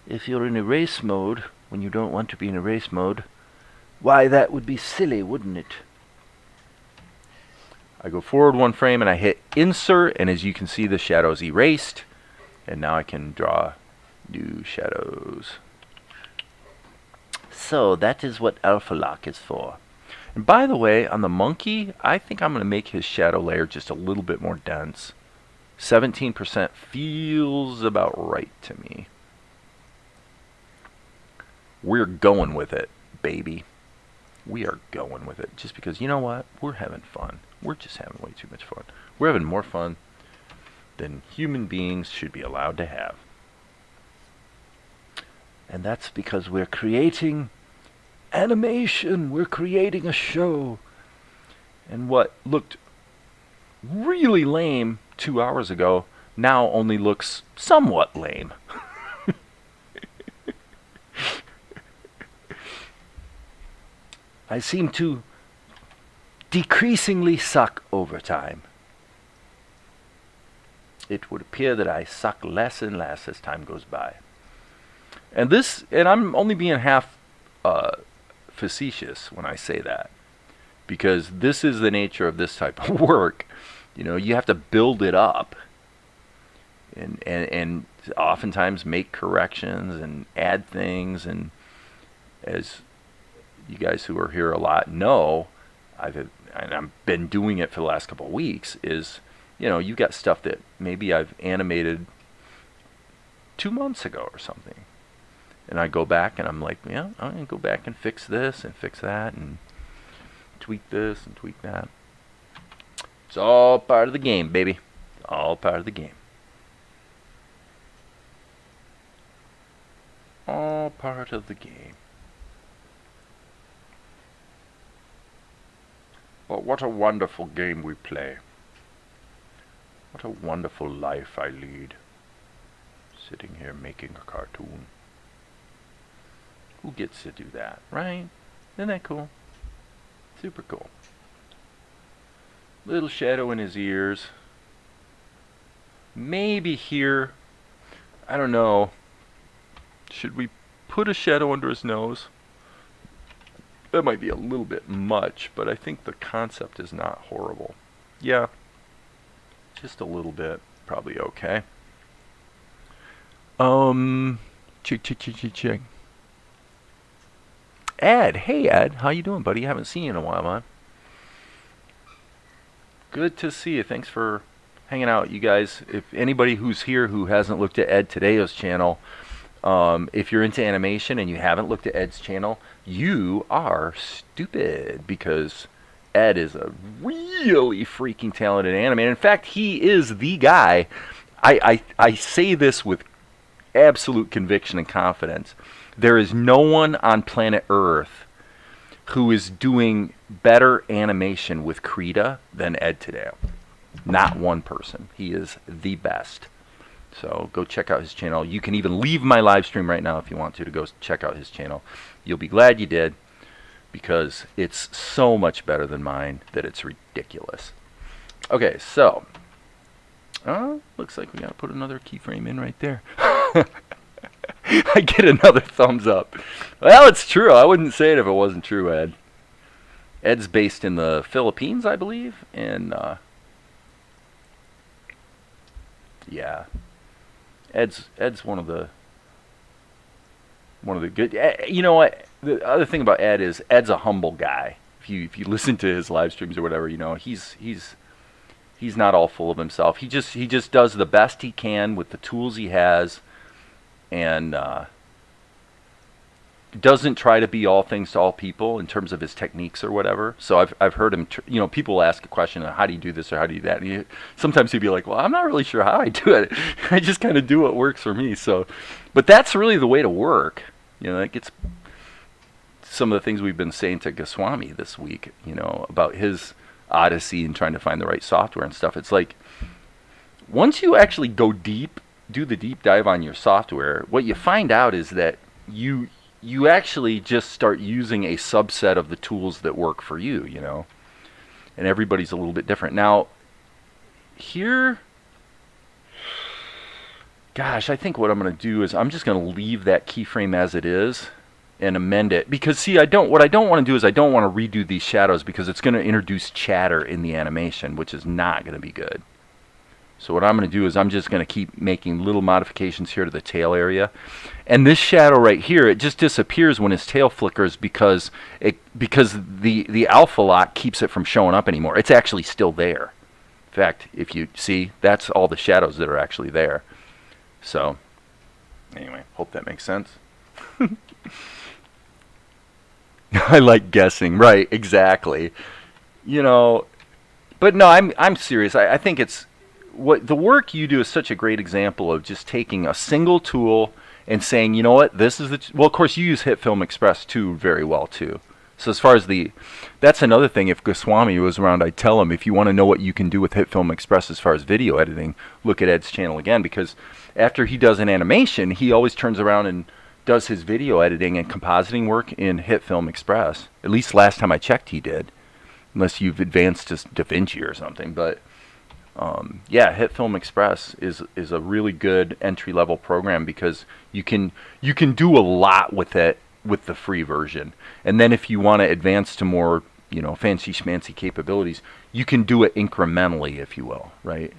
If you're in erase mode when you don't want to be in erase mode, why, that would be silly, wouldn't it? I go forward 1 frame and I hit insert, and as you can see, the shadow's erased, and now I can draw new shadows. So that is what alpha lock is for. And by the way, on the monkey, I think I'm going to make his shadow layer just a little bit more dense. 17% feels about right to me. We're going with it, baby. We are going with it. Just because, you know what? We're having fun. We're just having way too much fun. We're having more fun than human beings should be allowed to have. And that's because we're creating animation. We're creating a show. And what looked really lame 2 hours ago now only looks somewhat lame. I seem to decreasingly suck over time. It would appear that I suck less and less as time goes by. And I'm only being half facetious when I say that, because this is the nature of this type of work. You have to build it up, and oftentimes make corrections and add things. And as you guys who are here a lot know, I've been doing it for the last couple of weeks, is, you've got stuff that maybe I've animated 2 months ago or something. And I go back and I'm like, yeah, I'm going to go back and fix this and fix that and tweak this and tweak that. It's all part of the game, baby. All part of the game. All part of the game. But what a wonderful game we play. What a wonderful life I lead. Sitting here making a cartoon. Who gets to do that, right? Isn't that cool? Super cool. Little shadow in his ears. Maybe here. I don't know. Should we put a shadow under his nose? That might be a little bit much, but I think the concept is not horrible. Yeah. Just a little bit. Probably okay. Check. Ed, hey Ed, how you doing, buddy? Haven't seen you in a while, man. Good to see you. Thanks for hanging out, you guys. If anybody who's here who hasn't looked at Ed Tadeo's channel, if you're into animation and you haven't looked at Ed's channel, you are stupid, because Ed is a really freaking talented animator. In fact, he is the guy. I say this with absolute conviction and confidence. There is no one on planet Earth who is doing better animation with Krita than Ed Tadeo. Not one person. He is the best. So go check out his channel. You can even leave my live stream right now if you want to go check out his channel. You'll be glad you did, because it's so much better than mine that it's ridiculous. Okay, so looks like we gotta put another keyframe in right there. I get another thumbs up. Well, it's true. I wouldn't say it if it wasn't true, Ed. Ed's based in the Philippines, I believe, and yeah. Ed's one of the good. You know what? The other thing about Ed is Ed's a humble guy. If you listen to his live streams or whatever, you know, he's not all full of himself. He just does the best he can with the tools he has, and doesn't try to be all things to all people in terms of his techniques or whatever. So I've heard him, you know, people ask a question, how do you do this or how do you do that? And sometimes he'd be like, well, I'm not really sure how I do it. I just kind of do what works for me. So, but that's really the way to work. You know, that gets some of the things we've been saying to Goswami this week, you know, about his odyssey and trying to find the right software and stuff. It's like, once you actually go deep, do the deep dive on your software, what you find out is that you actually just start using a subset of the tools that work for you, you know. And everybody's a little bit different. Now, here, gosh, I think what I'm going to do is I'm just going to leave that keyframe as it is and amend it. Because, see, what I don't want to do is I don't want to redo these shadows, because it's going to introduce chatter in the animation, which is not going to be good. So what I'm going to do is I'm just going to keep making little modifications here to the tail area. And this shadow right here, it just disappears when his tail flickers, because the alpha lock keeps it from showing up anymore. It's actually still there. In fact, if you see, that's all the shadows that are actually there. So anyway, hope that makes sense. I like guessing. Right, exactly. You know, but no, I'm serious. I think it's what the work you do is such a great example of just taking a single tool and saying, you know what, this is the well, of course you use HitFilm Express too very well too. So as far as that's another thing. If Goswami was around, I'd tell him, if you want to know what you can do with HitFilm Express as far as video editing, look at Ed's channel again, because after he does an animation, he always turns around and does his video editing and compositing work in HitFilm Express. At least last time I checked, he did, unless you've advanced to DaVinci or something. But yeah, HitFilm Express is a really good entry-level program, because you can do a lot with it with the free version. And then if you want to advance to more, you know, fancy schmancy capabilities, you can do it incrementally, if you will, right?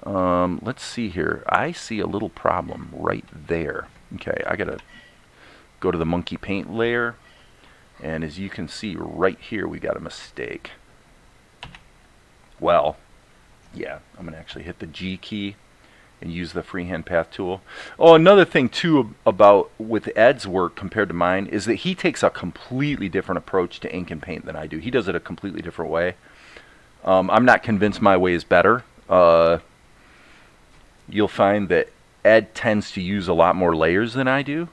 Let's see here. I see a little problem right there. Okay, I gotta go to the monkey paint layer, and as you can see right here, we got a mistake. Well, yeah, I'm gonna actually hit the G key and use the freehand path tool. Oh, another thing too about with Ed's work compared to mine is that he takes a completely different approach to ink and paint than I do. He does it a completely different way. I'm not convinced my way is better. You'll find that Ed tends to use a lot more layers than I do.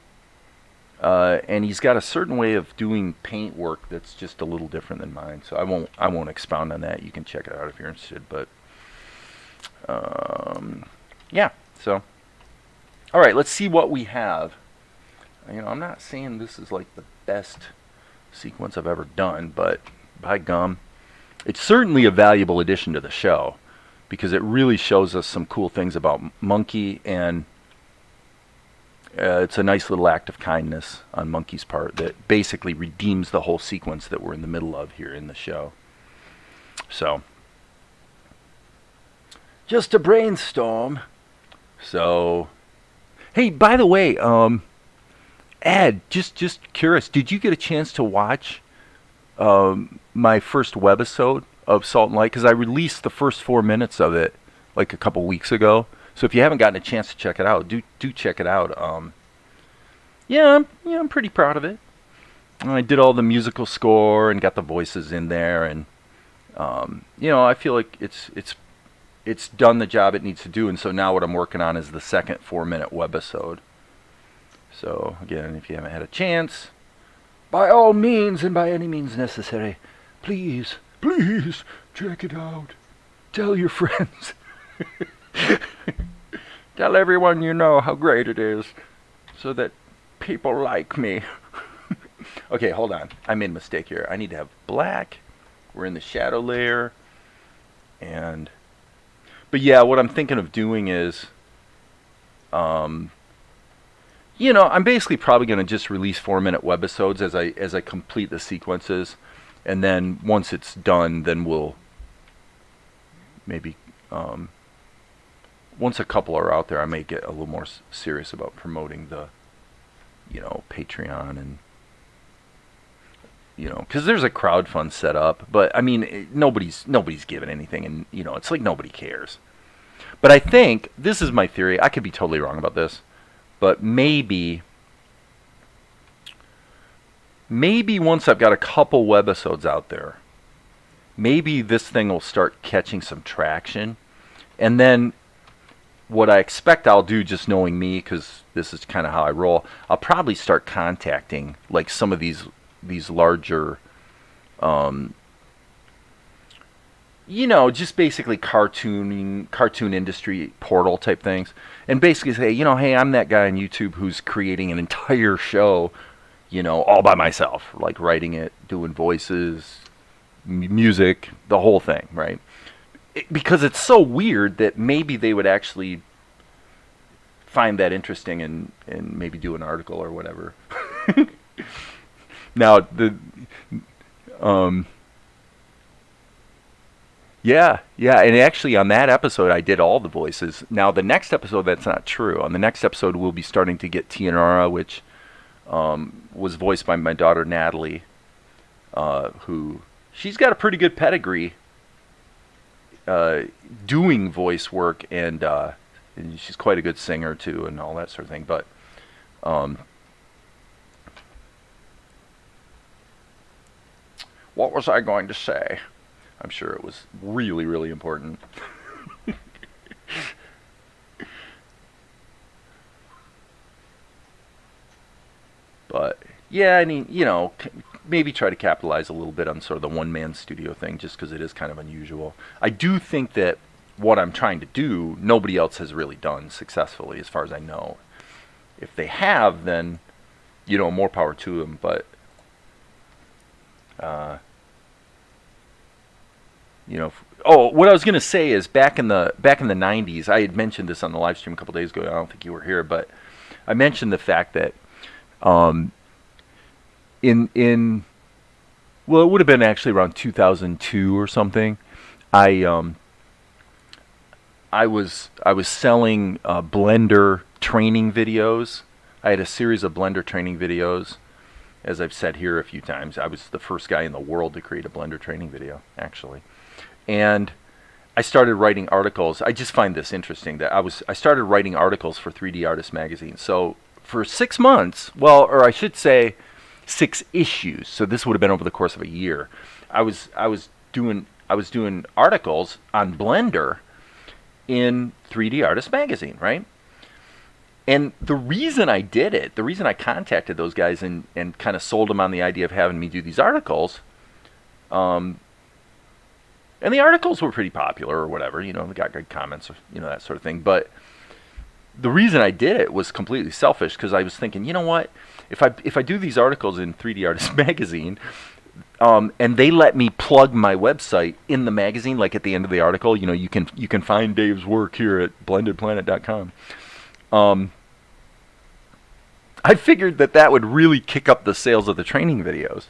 And he's got a certain way of doing paint work that's just a little different than mine. So I won't expound on that. You can check it out if you're interested. But yeah, so all right, let's see what we have. You know, I'm not saying this is like the best sequence I've ever done, but by gum, it's certainly a valuable addition to the show, because it really shows us some cool things about Monkey, and it's a nice little act of kindness on Monkey's part that basically redeems the whole sequence that we're in the middle of here in the show. So, just a brainstorm. So, hey, by the way, Ed, just curious, did you get a chance to watch my first webisode of Salt and Light? Because I released the first 4 minutes of it like a couple weeks ago. So if you haven't gotten a chance to check it out, do check it out. I'm pretty proud of it. I did all the musical score and got the voices in there, and I feel like it's done the job it needs to do. And so now what I'm working on is the second 4-minute webisode. So again, if you haven't had a chance, by all means and by any means necessary, please check it out. Tell your friends. Tell everyone you know how great it is, so that people like me. Okay, hold on. I made a mistake here. I need to have black. We're in the shadow layer. But yeah, what I'm thinking of doing is, I'm basically probably going to just release 4-minute webisodes as I complete the sequences. And then once it's done, then we'll maybe, once a couple are out there, I may get a little more serious about promoting the, Patreon and, because there's a crowdfund set up, but I mean, nobody's giving anything, and it's like nobody cares. But I think this is my theory. I could be totally wrong about this, but maybe once I've got a couple webisodes out there, maybe this thing will start catching some traction, and then what I expect I'll do, just knowing me, because this is kind of how I roll, I'll probably start contacting like some of these larger, just basically cartoon industry portal type things, and basically say, hey, I'm that guy on YouTube who's creating an entire show, all by myself, like writing it, doing voices, music, the whole thing, right? Because it's so weird that maybe they would actually find that interesting and maybe do an article or whatever. Now, and actually on that episode I did all the voices. Now the next episode, that's not true. On the next episode we'll be starting to get Tianara, which was voiced by my daughter Natalie, who, she's got a pretty good pedigree doing voice work, and she's quite a good singer too, and all that sort of thing. But what was I going to say? I'm sure it was really, really important. But yeah, I mean, maybe try to capitalize a little bit on sort of the one-man studio thing, just because it is kind of unusual. I do think that what I'm trying to do, nobody else has really done successfully, as far as I know. If they have, then, more power to them. But, what I was going to say is back in the 90s, I had mentioned this on the live stream a couple days ago. I don't think you were here, but I mentioned the fact that, well, it would have been actually around 2002 or something. I was selling Blender training videos. I had a series of Blender training videos. As I've said here a few times, I was the first guy in the world to create a Blender training video, actually. And I started writing articles. I just find this interesting that I started writing articles for 3D Artist magazine. So for 6 months, well, or I should say 6 issues. So this would have been over the course of a year. I was doing articles on Blender in 3D Artist magazine, right? And the reason I did it, the reason I contacted those guys and kind of sold them on the idea of having me do these articles, and the articles were pretty popular or whatever, they got good comments, that sort of thing. But the reason I did it was completely selfish, because I was thinking, you know what, if I do these articles in 3D Artist magazine, and they let me plug my website in the magazine, like at the end of the article, you can find Dave's work here at BlendedPlanet.com. I figured that would really kick up the sales of the training videos,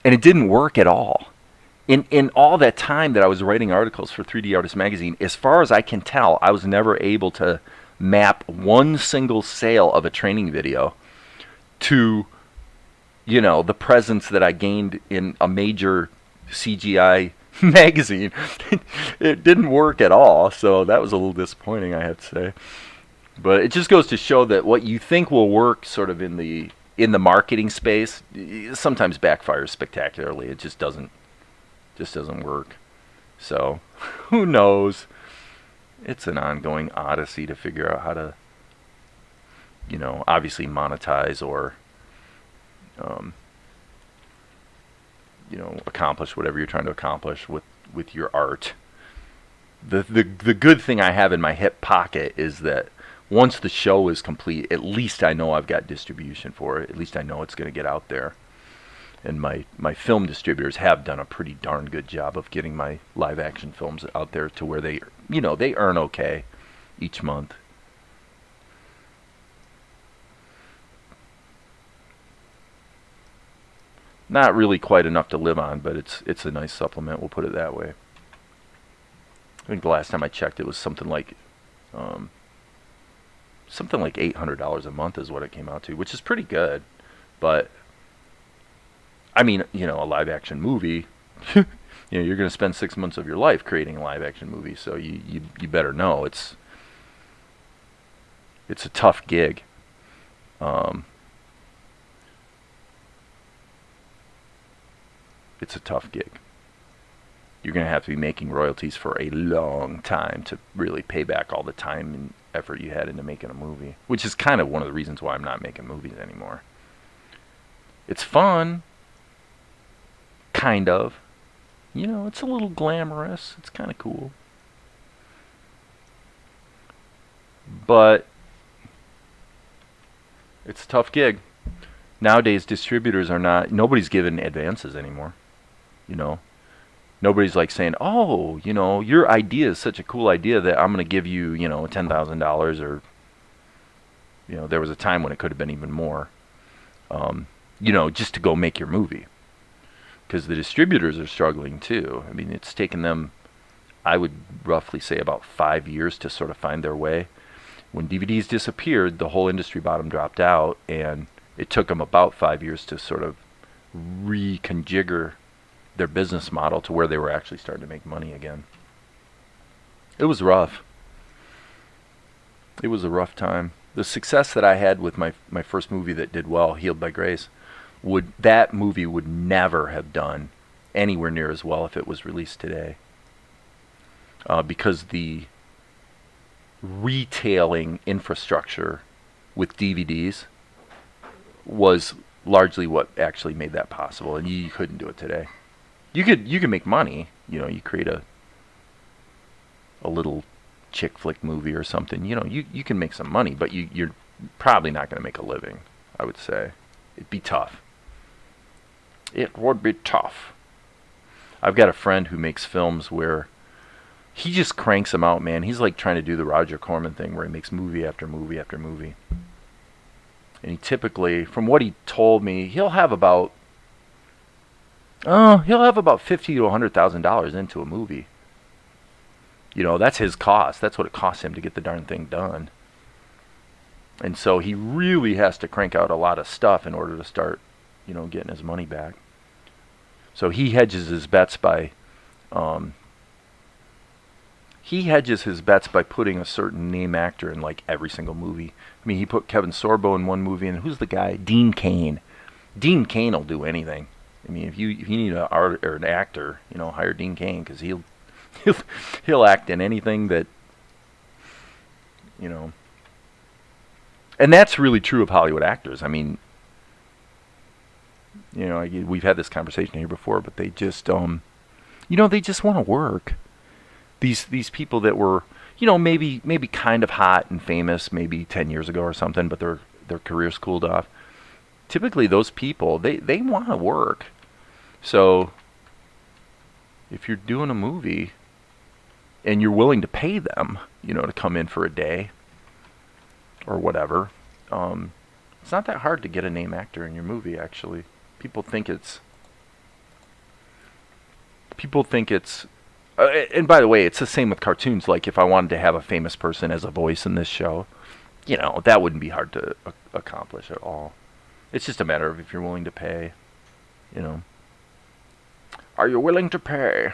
and it didn't work at all. In all that time that I was writing articles for 3D Artist magazine, as far as I can tell, I was never able to map one single sale of a training video to, the presence that I gained in a major CGI magazine. It didn't work at all, so that was a little disappointing, I have to say. But it just goes to show that what you think will work sort of in the marketing space sometimes backfires spectacularly. It just doesn't work. So, who knows? It's an ongoing odyssey to figure out how to, obviously monetize or accomplish whatever you're trying to accomplish with your art. The good thing I have in my hip pocket is that once the show is complete, at least I know I've got distribution for it. At least I know it's going to get out there. And my film distributors have done a pretty darn good job of getting my live action films out there to where they earn okay each month. Not really quite enough to live on, but it's a nice supplement, we'll put it that way. I think the last time I checked it was something like $800 a month is what it came out to, which is pretty good. But I mean, a live action movie, you're going to spend 6 months of your life creating a live action movie, so you better know it's a tough gig. It's a tough gig. You're going to have to be making royalties for a long time to really pay back all the time and effort you had into making a movie, which is kind of one of the reasons why I'm not making movies anymore. It's fun, kind of. It's a little glamorous. It's kind of cool. But it's a tough gig. Nowadays, distributors nobody's giving advances anymore. Nobody's like saying, oh, your idea is such a cool idea that I'm going to give you, $10,000 or, there was a time when it could have been even more, just to go make your movie. Because the distributors are struggling too. I mean, it's taken them, I would roughly say, about 5 years to sort of find their way. When DVDs disappeared, the whole industry bottom dropped out, and it took them about 5 years to sort of reconfigure their business model to where they were actually starting to make money again. It was rough. It was a rough time. The success that I had with my first movie that did well, Healed by Grace, that movie would never have done anywhere near as well if it was released today. Because the retailing infrastructure with DVDs was largely what actually made that possible, and you couldn't do it today. You could make money, you create a little chick flick movie or something, you can make some money, but you're probably not going to make a living, I would say. It'd be tough. It would be tough. I've got a friend who makes films where he just cranks them out, man. He's like trying to do the Roger Corman thing where he makes movie after movie after movie. And he typically, from what he told me, he'll have about $50,000 to $100,000 into a movie. That's his cost. That's what it costs him to get the darn thing done. And so he really has to crank out a lot of stuff in order to start, getting his money back. So he hedges his bets by putting a certain name actor in like every single movie. I mean, he put Kevin Sorbo in one movie, and who's the guy? Dean Cain. Dean Cain will do anything. I mean, if you need an actor, hire Dean Cain, because he'll act in anything that, And that's really true of Hollywood actors. I mean, we've had this conversation here before, but they just, they just want to work. These people that were, maybe kind of hot and famous maybe 10 years ago or something, but their careers cooled off. Typically, those people, they want to work. So, if you're doing a movie and you're willing to pay them, to come in for a day or whatever, it's not that hard to get a name actor in your movie, actually. People think it's, and by the way, it's the same with cartoons. Like, if I wanted to have a famous person as a voice in this show, that wouldn't be hard to accomplish at all. It's just a matter of if you're willing to pay, Are you willing to pay?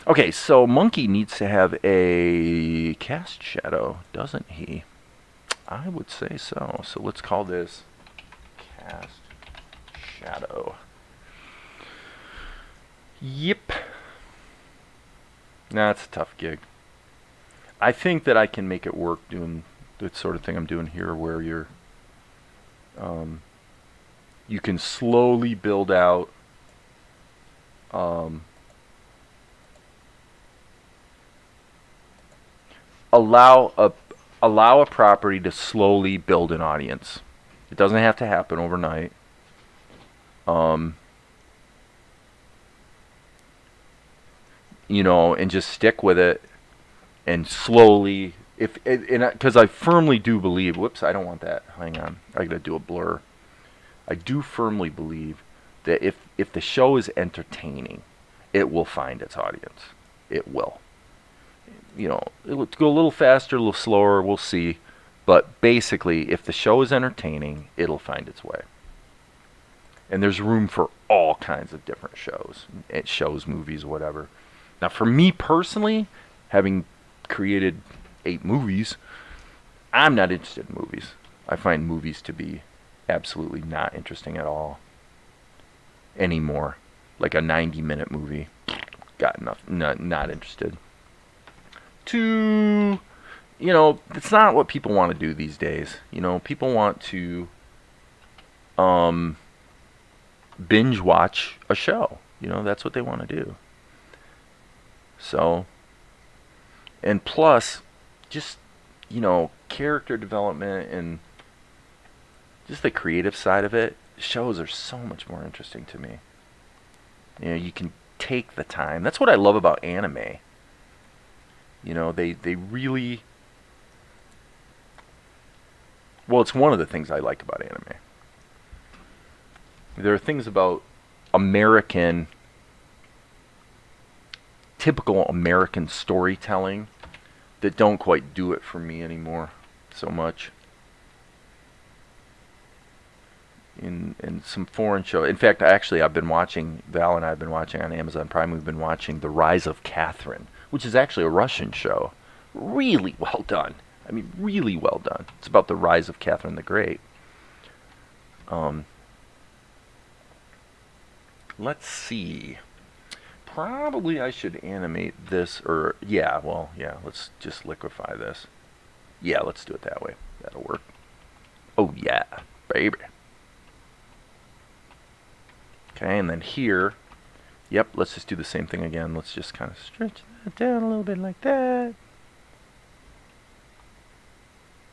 Okay, so Monkey needs to have a cast shadow, doesn't he? I would say so. So let's call this cast shadow. Yep. Nah, it's a tough gig. I think that I can make it work doing the sort of thing I'm doing here, where you can slowly build out allow a property to slowly build an audience. It doesn't have to happen overnight. And just stick with it and slowly, because I firmly do believe, whoops, I don't want that. Hang on, I gotta do a blur. I do firmly believe that if the show is entertaining, it will find its audience. It will. It'll go a little faster, a little slower, we'll see. But basically, if the show is entertaining, it'll find its way. And there's room for all kinds of different shows. Movies, whatever. Now, for me personally, having created 8 movies, I'm not interested in movies. I find movies to be absolutely not interesting at all anymore. Like a 90-minute movie, got enough. Not interested. It's not what people want to do these days. People want to binge watch a show. That's what they want to do. So, and plus, just, character development and just the creative side of it, shows are so much more interesting to me. You can take the time. That's what I love about anime. They really... Well, it's one of the things I like about anime. There are things about typical American storytelling that don't quite do it for me anymore so much. In some foreign show. In fact, actually, Val and I have been watching on Amazon Prime, we've been watching The Rise of Catherine, which is actually a Russian show. Really well done. I mean, really well done. It's about the rise of Catherine the Great. Let's see. Probably I should animate this, let's just liquefy this. Yeah, let's do it that way. That'll work. Oh, yeah, baby. Okay, and then here, yep, let's just do the same thing again. Let's just kind of stretch that down a little bit like that.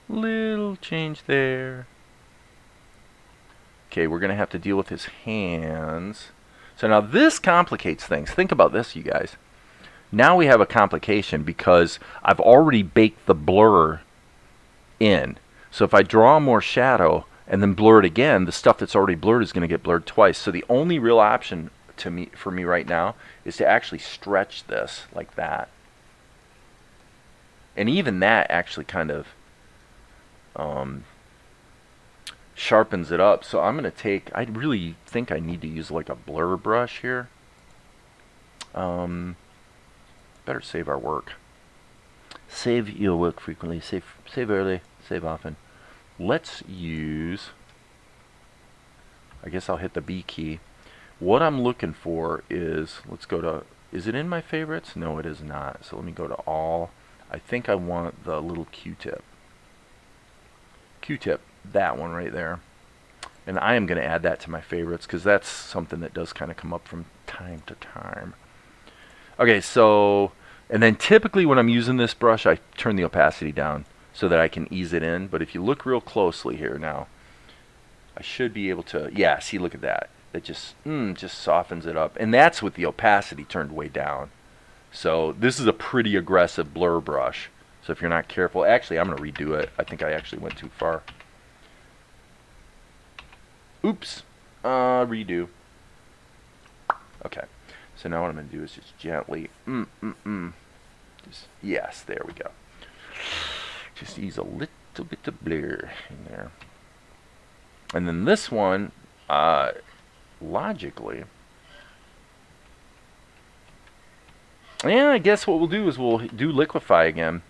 Little change there. Okay, we're going to have to deal with his hands. So now this complicates things. Think about this, you guys. Now we have a complication because I've already baked the blur in. So if I draw more shadow and then blur it again, the stuff that's already blurred is going to get blurred twice. So the only real option for me right now is to actually stretch this like that. And even that actually kind of sharpens it up. So I'm going to I really think I need to use like a blur brush here. Better save our work. Save your work frequently. Save early. Save often. Let's use, I guess I'll hit the B key. What I'm looking for is, let's go to, is it in my favorites? No, it is not. So let me go to all. I think I want the little Q-tip. Q-tip, that one right there. And I am going to add that to my favorites because that's something that does kind of come up from time to time. Okay, so, and then typically when I'm using this brush, I turn the opacity down so that I can ease it in. But if you look real closely here now, I should be able to, yeah, see, look at that. It just softens it up. And that's with the opacity turned way down. So this is a pretty aggressive blur brush. So if you're not careful, actually, I'm going to redo it. I think I actually went too far. Oops. Redo. Okay. So now what I'm going to do is just gently, yes, there we go. Just ease a little bit of blur in there. And then this one, logically, Yeah, I guess what we'll do is we'll do liquefy again.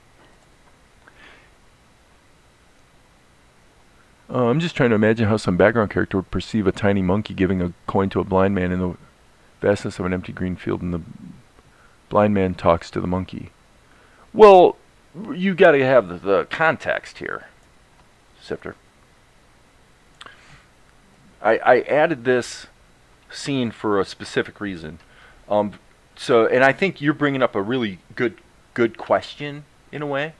I'm just trying to imagine how some background character would perceive a tiny monkey giving a coin to a blind man in the vastness of an empty green field, and the blind man talks to the monkey. Well, you got to have the context here, Sifter. I added this scene for a specific reason. And I think you're bringing up a really good question in a way.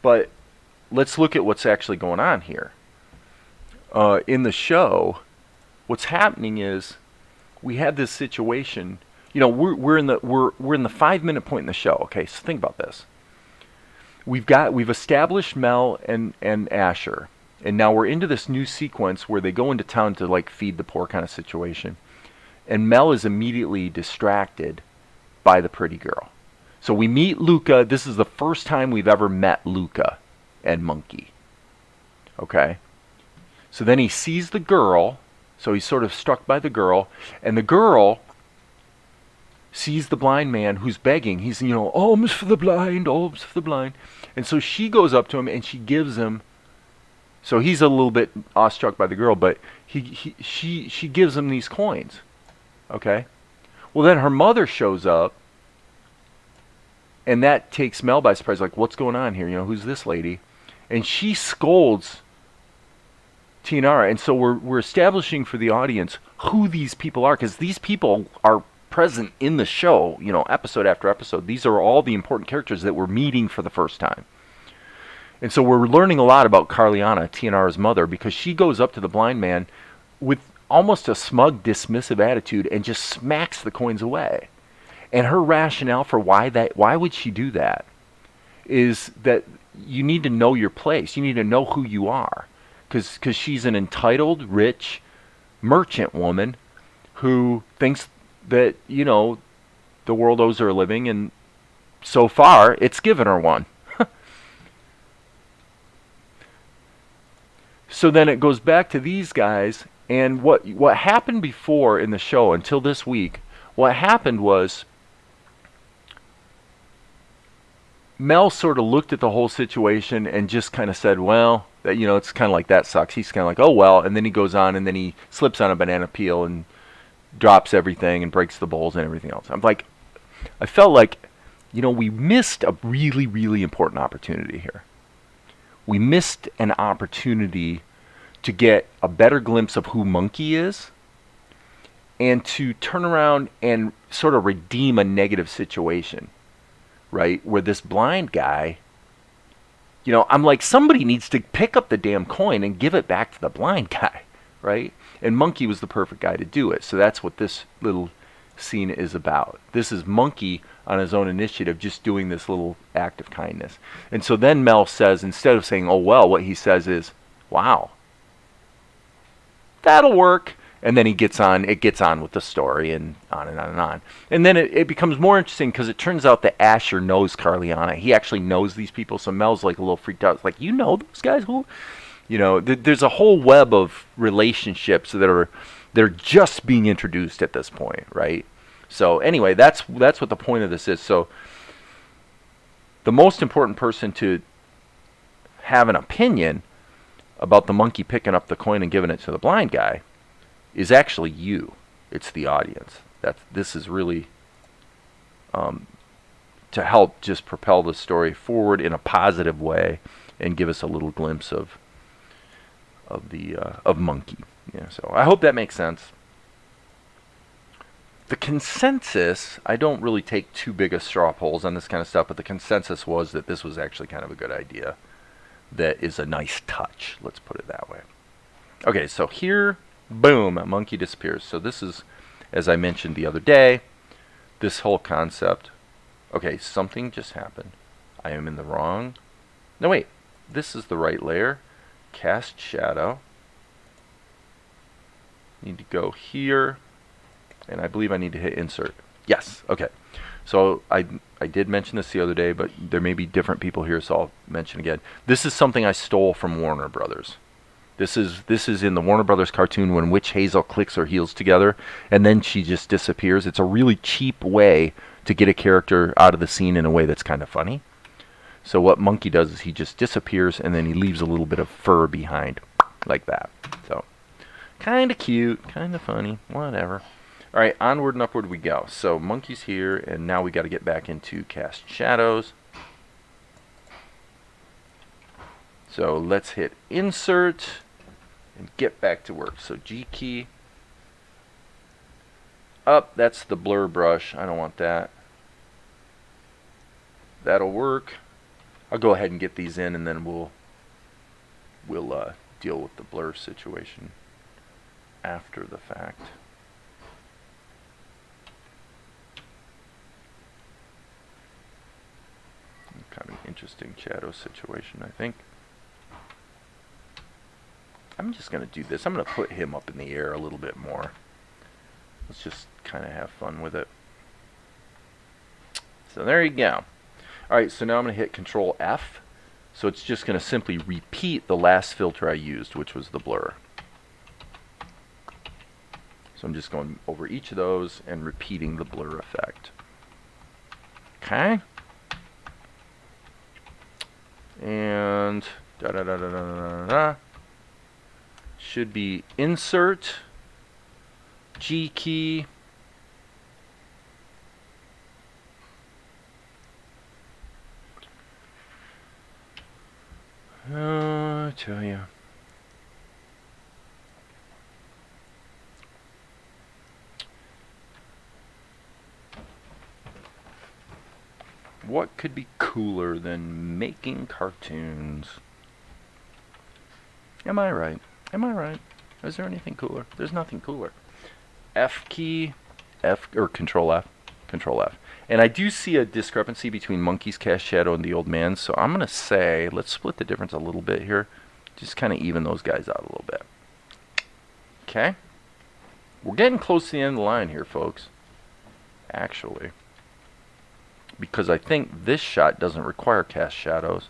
But let's look at what's actually going on here. In the show, what's happening is we had this situation. You know, we're in the 5-minute point in the show. Okay, so think about this. We've established Mel and Asher, and now we're into this new sequence where they go into town to like feed the poor kind of situation, and Mel is immediately distracted by the pretty girl. So we meet Luka. This is the first time we've ever met Luka and Monkey. Okay, so then he sees the girl, so he's sort of struck by the girl, and the girl sees the blind man who's begging. He's, alms for the blind, alms for the blind. And so she goes up to him and she gives him, so he's a little bit awestruck by the girl, but she gives him these coins. Okay? Well, then her mother shows up, and that takes Mel by surprise, like, what's going on here? Who's this lady? And she scolds Tianara. And so we're establishing for the audience who these people are, because these people are present in the show, episode after episode. These are all the important characters that we're meeting for the first time. And so we're learning a lot about Carliana, Tianara's mother, because she goes up to the blind man with almost a smug, dismissive attitude and just smacks the coins away. And her rationale for why would she do that is that you need to know your place. You need to know who you are. Because she's an entitled, rich merchant woman who thinks that, the world owes her a living, and so far, it's given her one. So then it goes back to these guys, and what happened before in the show until this week, what happened was Mel sort of looked at the whole situation and just kind of said, well, that it's kind of like, that sucks. He's kind of like, oh, well, and then he goes on, and then he slips on a banana peel and drops everything and breaks the bowls and everything else. I felt like, we missed a really, really important opportunity here. We missed an opportunity to get a better glimpse of who Monkey is and to turn around and sort of redeem a negative situation, right? Where this blind guy, I'm like, somebody needs to pick up the damn coin and give it back to the blind guy, right? And Monkey was the perfect guy to do it. So that's what this little scene is about. This is Monkey on his own initiative just doing this little act of kindness. And so then Mel says, instead of saying, oh, well, what he says is, wow, that'll work. And then it gets on with the story and on and on and on. And then it becomes more interesting because it turns out that Asher knows Carliana. He actually knows these people. So Mel's like a little freaked out. It's like, those guys? Who? There's a whole web of relationships that they're just being introduced at this point, right? So anyway, that's what the point of this is. So the most important person to have an opinion about the monkey picking up the coin and giving it to the blind guy is actually you. It's the audience. This is really to help just propel the story forward in a positive way and give us a little glimpse of Monkey. So I hope that makes sense. The consensus, I don't really take too big of straw polls on this kind of stuff, but the consensus was that this was actually kind of a good idea. That is a nice touch. Let's put it that way. Okay, so here, boom, Monkey disappears. So this is, as I mentioned the other day, this whole concept. Okay, something just happened. I am in the wrong. No, wait. This is the right layer. Cast shadow. Need to go here. And I believe I need to hit insert. Yes, okay. So I did mention this the other day, but there may be different people here, so I'll mention again. This is something I stole from Warner Brothers. This is in the Warner Brothers cartoon when Witch Hazel clicks her heels together and then she just disappears. It's a really cheap way to get a character out of the scene in a way that's kind of funny. So what Monkey does is he just disappears and then he leaves a little bit of fur behind, like that. So kind of cute, kind of funny, whatever. All right, onward and upward we go. So Monkey's here, and now we got to get back into cast shadows. So let's hit insert and get back to work. So G key. Up, that's the blur brush. I don't want that. That'll work. I'll go ahead and get these in, and then we'll deal with the blur situation after the fact. Kind of an interesting shadow situation, I think. I'm just going to do this. I'm going to put him up in the air a little bit more. Let's just kind of have fun with it. So there you go. Alright, so now I'm going to hit Control F. So it's just going to simply repeat the last filter I used, which was the blur. So I'm just going over each of those and repeating the blur effect. Okay. And should be insert, G key, I tell you. What could be cooler than making cartoons? Am I right? Am I right? Is there anything cooler? There's nothing cooler. F key, F or Control F, Control F. And I do see a discrepancy between Monkey's cast shadow and the old man, so I'm gonna say let's split the difference a little bit here. Just kind of even those guys out a little bit. Okay. We're getting close to the end of the line here, folks. Actually. Because I think this shot doesn't require cast shadows.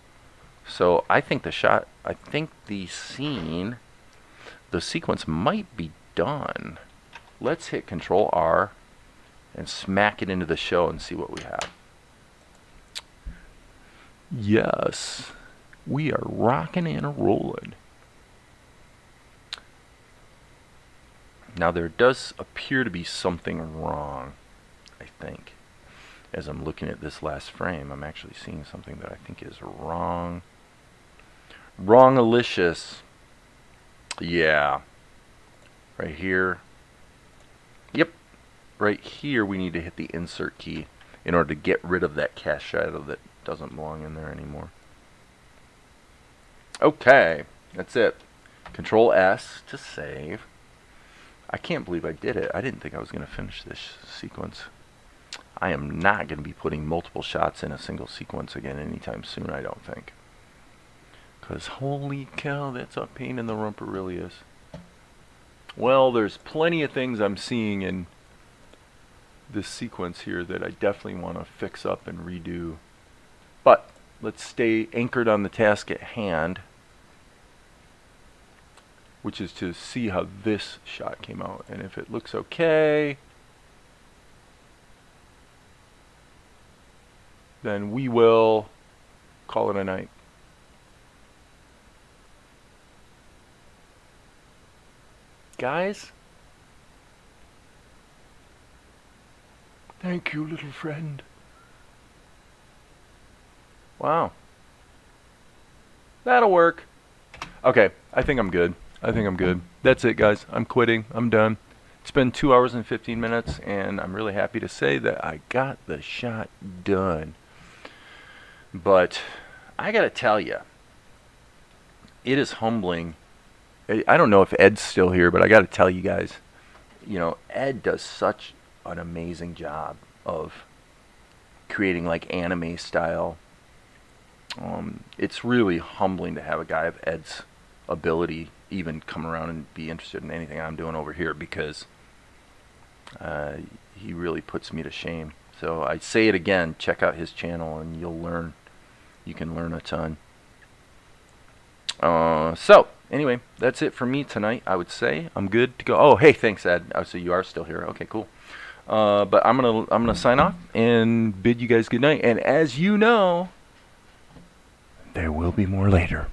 So I think the scene, the sequence might be done. Let's hit Control R and smack it into the show and see what we have. Yes, we are rocking and rolling. Now there does appear to be something wrong, I think. As I'm looking at this last frame, I'm actually seeing something that I think is wrong. Wrong-alicious. Yeah. Right here. Yep. Right here we need to hit the insert key in order to get rid of that cast shadow that doesn't belong in there anymore. Okay. That's it. Control S to save. I can't believe I did it. I didn't think I was going to finish this sequence. I am not going to be putting multiple shots in a single sequence again anytime soon, I don't think. Because holy cow, that's a pain in the rump, it really is. Well, there's plenty of things I'm seeing in this sequence here that I definitely want to fix up and redo. But let's stay anchored on the task at hand, which is to see how this shot came out. And if it looks okay, then we will call it a night. Guys, thank you, little friend. Wow. That'll work. Okay, I think I'm good. That's it, guys. I'm quitting. I'm done. It's been 2 hours and 15 minutes, and I'm really happy to say that I got the shot done. But I gotta tell you, it is humbling. I don't know if Ed's still here, but I gotta tell you guys, you know, Ed does such an amazing job of creating like anime style. It's really humbling to have a guy of Ed's ability even come around and be interested in anything I'm doing over here, because he really puts me to shame. So I say it again, check out his channel and you'll learn. You can learn a ton. So Anyway, that's it for me tonight. I would say I'm good to go. Oh, hey, thanks, Ed. Oh, so you are still here. Okay, cool. But I'm gonna sign off and bid you guys good night. And as you know, there will be more later.